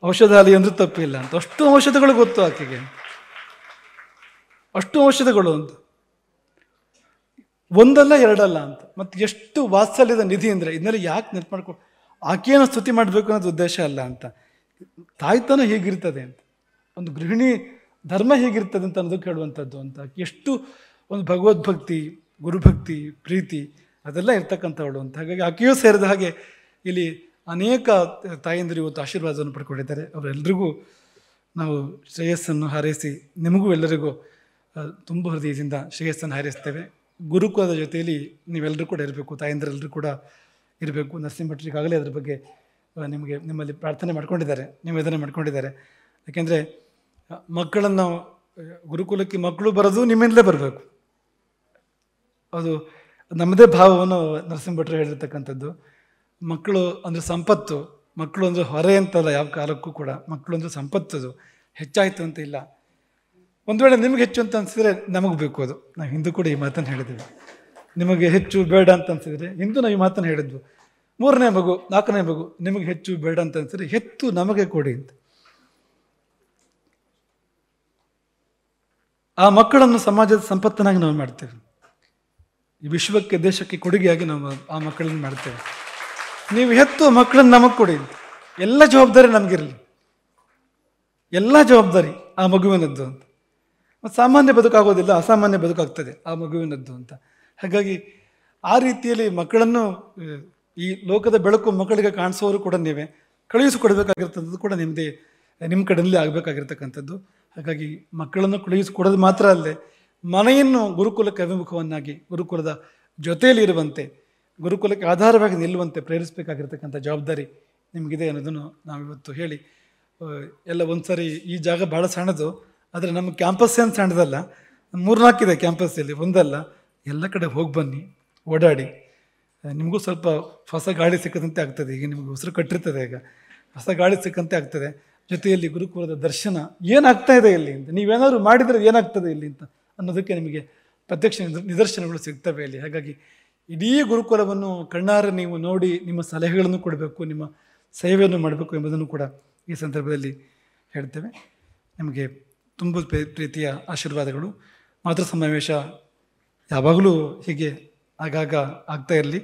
ಔಷಧಾಲಯ ಅಂದ್ರೂ ತಪ್ಪಿಲ್ಲ ಅಂತ. ಅಷ್ಟು ಔಷಧಗಳು ಗೊತ್ತು ಆಕೆಗೆ, ಅಷ್ಟು ಔಷಧಗಳು ಅಂತ. ಒಂದಲ್ಲ ಎರಡಲ್ಲ ಅಂತ. ಮತ್ತು ಎಷ್ಟು ವಾತ್ಸಲ್ಯದ ನಿಧಿ ಅಂದರೆ ಇದನ್ನೆಲ್ಲ ಯಾಕೆ ನೆನಪು ಮಾಡ್ಕೊ, ಆಕೆಯನ್ನು ಸ್ತುತಿ ಮಾಡಬೇಕು ಅನ್ನೋದು ಉದ್ದೇಶ ಅಲ್ಲ ಅಂತ. ತಾಯ್ತನ ಹೀಗಿರ್ತದೆ ಅಂತ, ಒಂದು ಗೃಹಿಣಿ ಧರ್ಮ ಹೇಗಿರ್ತದೆ ಅಂತ ಅನ್ನೋದು ಕೇಳುವಂಥದ್ದು ಅಂತ. ಎಷ್ಟು ಒಂದು ಭಗವದ್ಭಕ್ತಿ, ಗುರುಭಕ್ತಿ, ಪ್ರೀತಿ ಅದೆಲ್ಲ ಇರ್ತಕ್ಕಂಥವಳು ಅಂತ. ಹಾಗಾಗಿ ಆಕೆಯೂ ಸೇರಿದ ಹಾಗೆ ಇಲ್ಲಿ ಅನೇಕ ತಾಯಂದಿರು ಇವತ್ತು ಆಶೀರ್ವಾದವನ್ನು ಪಡ್ಕೊಂಡಿದ್ದಾರೆ. ಅವರೆಲ್ಲರಿಗೂ ನಾವು ಶ್ರೇಯಸ್ಸನ್ನು ಹಾರೈಸಿ, ನಿಮಗೂ ಎಲ್ಲರಿಗೂ ತುಂಬ ಹೃದಯದಿಂದ ಶ್ರೇಯಸ್ಸನ್ನು ಹಾರೈಸ್ತೇವೆ. ಗುರುಕುಲದ ಜೊತೆಯಲ್ಲಿ ನೀವೆಲ್ಲರೂ ಕೂಡ ಇರಬೇಕು, ತಾಯಂದಿರೆಲ್ಲರೂ ಕೂಡ ಇರಬೇಕು. ನರಸಿಂಹಭಟ್ರಿಗಾಗಲೇ ಅದ್ರ ಬಗ್ಗೆ ನಿಮ್ಮಲ್ಲಿ ಪ್ರಾರ್ಥನೆ ಮಾಡ್ಕೊಂಡಿದ್ದಾರೆ, ನಿವೇದನೆ ಮಾಡ್ಕೊಂಡಿದ್ದಾರೆ. ಯಾಕೆಂದರೆ ಮಕ್ಕಳನ್ನು ಗುರುಕುಲಕ್ಕೆ ಮಕ್ಕಳು ಬರೋದು ನಿಮ್ಮಿಂದಲೇ ಬರಬೇಕು. ಅದು ನಮ್ಮದೇ ಭಾವವನ್ನು ನರಸಿಂಹಭಟ್ರು ಹೇಳಿರ್ತಕ್ಕಂಥದ್ದು. ಮಕ್ಕಳು ಅಂದರೆ ಸಂಪತ್ತು, ಮಕ್ಕಳು ಅಂದರೆ ಹೊರೆ ಅಂತಲ್ಲ ಯಾವ ಕಾಲಕ್ಕೂ ಕೂಡ. ಮಕ್ಕಳು ಅಂದರೆ ಸಂಪತ್ತದು, ಹೆಚ್ಚಾಯಿತು ಅಂತ ಇಲ್ಲ. ಒಂದು ವೇಳೆ ನಿಮಗೆ ಹೆಚ್ಚು ಅಂತ ಅನಿಸಿದ್ರೆ ನಮಗೆ ಬೇಕು ಅದು. ನಾವು ಹಿಂದೂ ಕೂಡ ಈ ಮಾತನ್ನು ಹೇಳಿದ್ವಿ. ನಿಮಗೆ ಹೆಚ್ಚು ಬೇಡ ಅಂತ ಅನಿಸಿದ್ರೆ, ಹಿಂದೂ ನಾವು ಈ ಮಾತನ್ನು ಹೇಳಿದ್ವು. 3ನೇ ಮಗು, 4ನೇ ಮಗು ನಿಮಗೆ ಹೆಚ್ಚು ಬೇಡ ಅಂತ ಅನಿಸಿದ್ರೆ ಹೆಚ್ಚು ನಮಗೆ ಕೊಡಿ ಅಂತ. ಆ ಮಕ್ಕಳನ್ನು ಸಮಾಜದ ಸಂಪತ್ತನ್ನಾಗಿ ನಾವು ಮಾಡ್ತೇವೆ. ಈ ವಿಶ್ವಕ್ಕೆ, ದೇಶಕ್ಕೆ ಕೊಡುಗೆಯಾಗಿ ನಾವು ಆ ಮಕ್ಕಳನ್ನು ಮಾಡ್ತೇವೆ. ನೀವು ಹೆತ್ತು ಮಕ್ಕಳನ್ನು ನಮಗೆ ಕೊಡಿ ಅಂತ. ಎಲ್ಲ ಜವಾಬ್ದಾರಿ ನಮಗಿರಲಿ, ಎಲ್ಲ ಜವಾಬ್ದಾರಿ ಆ ಮಗುವಿನದ್ದು ಅಂತ. ಮತ್ತು ಸಾಮಾನ್ಯ ಬದುಕಾಗೋದಿಲ್ಲ, ಅಸಾಮಾನ್ಯ ಬದುಕಾಗ್ತದೆ ಆ ಮಗುವಿನದ್ದು ಅಂತ. ಹಾಗಾಗಿ ಆ ರೀತಿಯಲ್ಲಿ ಮಕ್ಕಳನ್ನು, ಈ ಲೋಕದ ಬೆಳಕು ಮಕ್ಕಳಿಗೆ ಕಾಣಿಸೋರು ಕೂಡ ನೀವೇ, ಕಳುಹಿಸಿಕೊಡ್ಬೇಕಾಗಿರ್ತಕ್ಕಂಥದ್ದು ಕೂಡ ನಿಮ್ಮ ಕಡೆಯಲ್ಲಿ ಆಗಬೇಕಾಗಿರ್ತಕ್ಕಂಥದ್ದು. ಹಾಗಾಗಿ ಮಕ್ಕಳನ್ನು ಕಳುಹಿಸಿಕೊಡೋದು ಮಾತ್ರ ಅಲ್ಲದೆ ಮನೆಯನ್ನು ಗುರುಕುಲಕ್ಕೆ ಅಭಿಮುಖವನ್ನಾಗಿ, ಗುರುಕುಲದ ಜೊತೆಯಲ್ಲಿ ಇರುವಂತೆ, ಗುರುಕುಲಕ್ಕೆ ಆಧಾರವಾಗಿ ನಿಲ್ಲುವಂತೆ ಪ್ರೇರಿಸಬೇಕಾಗಿರ್ತಕ್ಕಂಥ ಜವಾಬ್ದಾರಿ ನಿಮಗಿದೆ ಅನ್ನೋದನ್ನು ನಾವಿವತ್ತು ಹೇಳಿ, ಎಲ್ಲ ಒಂದು ಸಾರಿ ಈ ಜಾಗ ಭಾಳ ಸಣ್ಣದು, ಆದರೆ ನಮ್ಮ ಕ್ಯಾಂಪಸ್ ಏನು ಸಣ್ಣದಲ್ಲ, 3-4 ಇದೆ ಕ್ಯಾಂಪಸ್ಸಲ್ಲಿ, ಒಂದಲ್ಲ. ಎಲ್ಲ ಕಡೆ ಹೋಗಿ ಬನ್ನಿ, ಓಡಾಡಿ. ನಿಮಗೂ ಸ್ವಲ್ಪ ಹೊಸ ಗಾಳಿ ಸಿಕ್ಕದಂತೆ ಆಗ್ತದೆ. ಈಗ ನಿಮಗೆ ಉಸಿರು ಕಟ್ಟಿರ್ತದೆ, ಈಗ ಹೊಸ ಗಾಳಿ ಸಿಕ್ಕಂತೆ ಆಗ್ತದೆ. ಜೊತೆಯಲ್ಲಿ ಗುರುಕುಲದ ದರ್ಶನ ಏನಾಗ್ತಾ ಇದೆ ಇಲ್ಲಿ ಅಂತ, ನೀವೇನಾದ್ರು ಮಾಡಿದರೆ ಏನಾಗ್ತದೆ ಇಲ್ಲಿ ಅಂತ ಅನ್ನೋದಕ್ಕೆ ನಿಮಗೆ ಪ್ರತ್ಯಕ್ಷ ನಿದರ್ಶನಗಳು ಸಿಗ್ತವೆ ಇಲ್ಲಿ. ಹಾಗಾಗಿ ಇಡೀ ಗುರುಕುಲವನ್ನು ಕಣ್ಣಾರೆ ನೀವು ನೋಡಿ ನಿಮ್ಮ ಸಲಹೆಗಳನ್ನು ಕೊಡಬೇಕು, ನಿಮ್ಮ ಸೇವೆಯನ್ನು ಮಾಡಬೇಕು ಎಂಬುದನ್ನು ಕೂಡ ಈ ಸಂದರ್ಭದಲ್ಲಿ ಹೇಳ್ತೇವೆ. ನಿಮಗೆ ತುಂಬ ಪ್ರೀತಿಯ ಆಶೀರ್ವಾದಗಳು. ಮಾತೃ ಸಮಾವೇಶ ಯಾವಾಗಲೂ ಹೀಗೆ ಆಗಾಗ ಆಗ್ತಾ ಇರಲಿ.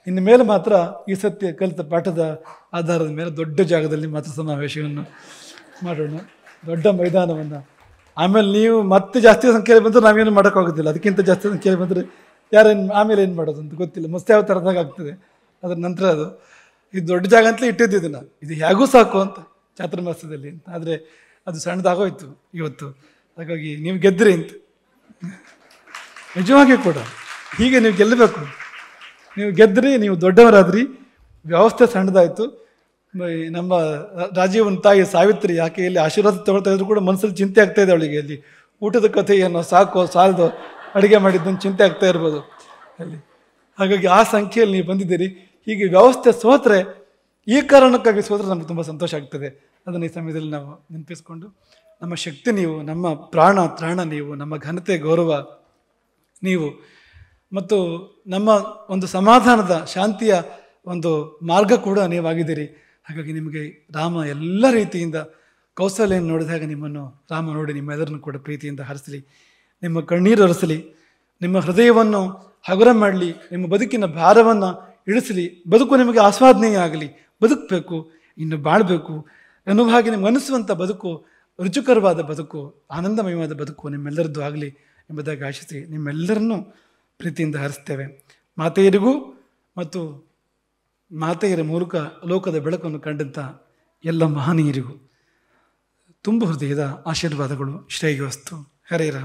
ಇನ್ನು ಮೇಲೆ ಮಾತ್ರ ಈ ಸತ್ಯ ಕಲಿತ ಪಾಠದ ಆಧಾರದ ಮೇಲೆ ದೊಡ್ಡ ಜಾಗದಲ್ಲಿ ಮಾತೃ ಸಮಾವೇಶವನ್ನು ಮಾಡೋಣ, ದೊಡ್ಡ ಮೈದಾನವನ್ನು. ಆಮೇಲೆ ನೀವು ಮತ್ತೆ ಜಾಸ್ತಿ ಸಂಖ್ಯೆಯಲ್ಲಿ ಬಂದರೆ ನಾವೇನು ಮಾಡೋಕ್ಕಾಗೋದಿಲ್ಲ. ಅದಕ್ಕಿಂತ ಜಾಸ್ತಿ ಸಂಖ್ಯೆಯಲ್ಲಿ ಬಂದರೆ ಆಮೇಲೆ ಏನು ಮಾಡೋದು ಅಂತ ಗೊತ್ತಿಲ್ಲ. ಮಸ್ತ್ ಯಾವ ಥರದಾಗ ಆಗ್ತದೆ. ಅದರ ನಂತರ ಇದು ದೊಡ್ಡ ಜಾಗ ಅಂತಲೇ ಇಟ್ಟಿದ್ದು ಇದನ್ನು, ಇದು ಹೇಗೂ ಸಾಕು ಅಂತ ಚಾತುರ್ಮಾಸದಲ್ಲಿ ಅಂತ. ಆದರೆ ಅದು ಸಣ್ಣದಾಗೋಯ್ತು ಇವತ್ತು. ಹಾಗಾಗಿ ನೀವು ಗೆದ್ದಿರಿ ಅಂತ, ನಿಜವಾಗಿ ಕೂಡ ಹೀಗೆ ನೀವು ಗೆಲ್ಲಬೇಕು. ನೀವು ಗೆದ್ದಿರಿ, ನೀವು ದೊಡ್ಡವರಾದ್ರಿ, ವ್ಯವಸ್ಥೆ ಸಣ್ಣದಾಯಿತು. ನಮ್ಮ ರಾಜೀವನ ತಾಯಿ ಸಾವಿತ್ರಿ ಆಕೆಯಲ್ಲಿ ಆಶೀರ್ವಾದ ತಗೊಳ್ತಾ ಇದ್ರು ಕೂಡ ಮನಸ್ಸಲ್ಲಿ ಚಿಂತೆ ಆಗ್ತಾ ಇದೆ ಅವಳಿಗೆ. ಅಲ್ಲಿ ಊಟದ ಕಥೆ ಏನೋ ಸಾಕೋ ಸಾಲದೋ ಅಡುಗೆ ಮಾಡಿದ್ದನ್ನು ಚಿಂತೆ ಆಗ್ತಾ ಇರ್ಬೋದು ಅಲ್ಲಿ. ಹಾಗಾಗಿ ಆ ಸಂಖ್ಯೆಯಲ್ಲಿ ನೀವು ಬಂದಿದ್ದೀರಿ. ಹೀಗೆ ವ್ಯವಸ್ಥೆ ಸೋತ್ರೆ, ಈ ಕಾರಣಕ್ಕಾಗಿ ಸೋತ್ರೆ ನಮ್ಗೆ ತುಂಬ ಸಂತೋಷ ಆಗ್ತದೆ. ಅದನ್ನು ಈ ಸಮಯದಲ್ಲಿ ನಾವು ನೆನಪಿಸ್ಕೊಂಡು, ನಮ್ಮ ಶಕ್ತಿ ನೀವು, ನಮ್ಮ ಪ್ರಾಣ ತ್ರಾಣ ನೀವು, ನಮ್ಮ ಘನತೆ ಗೌರವ ನೀವು, ಮತ್ತು ನಮ್ಮ ಒಂದು ಸಮಾಧಾನದ ಶಾಂತಿಯ ಒಂದು ಮಾರ್ಗ ಕೂಡ ನೀವಾಗಿದ್ದೀರಿ. ಹಾಗಾಗಿ ನಿಮಗೆ ರಾಮ ಎಲ್ಲ ರೀತಿಯಿಂದ ಕೌಶಲ್ಯನ್ನು ನೋಡಿದಾಗ ನಿಮ್ಮನ್ನು ರಾಮ ನೋಡಿ ನಿಮ್ಮೆಲ್ಲರನ್ನು ಕೂಡ ಪ್ರೀತಿಯಿಂದ ಹರಿಸಲಿ, ನಿಮ್ಮ ಕಣ್ಣೀರು ಹರಿಸಲಿ, ನಿಮ್ಮ ಹೃದಯವನ್ನು ಹಗುರ ಮಾಡಲಿ, ನಿಮ್ಮ ಬದುಕಿನ ಭಾರವನ್ನು ಇಳಿಸಲಿ. ಬದುಕು ನಿಮಗೆ ಆಸ್ವಾದನೀಯ ಆಗಲಿ, ಬದುಕಬೇಕು, ಇನ್ನು ಬಾಳಬೇಕು ಎನ್ನುವ ಹಾಗೆ ನಿಮ್ಗೆ ಅನಿಸುವಂಥ ಬದುಕು, ರುಚಿಕರವಾದ ಬದುಕು, ಆನಂದಮಯವಾದ ಬದುಕು ನಿಮ್ಮೆಲ್ಲರದ್ದು ಆಗಲಿ ಎಂಬುದಾಗಿ ಆಶಿಸಿ ನಿಮ್ಮೆಲ್ಲರನ್ನೂ ಪ್ರೀತಿಯಿಂದ ಹರಿಸ್ತೇವೆ. ಮಾತೆಯರಿಗೂ ಮತ್ತು ಮಾತೆಯರ ಮೂಲಕ ಲೋಕದ ಬೆಳಕನ್ನು ಕಂಡಂಥ ಎಲ್ಲ ಮಹನೀಯರಿಗೂ ತುಂಬ ಹೃದಯದ ಆಶೀರ್ವಾದಗಳು. ಶ್ರೇಯೋಸ್ತು. ಹರೇ ರಾಮ.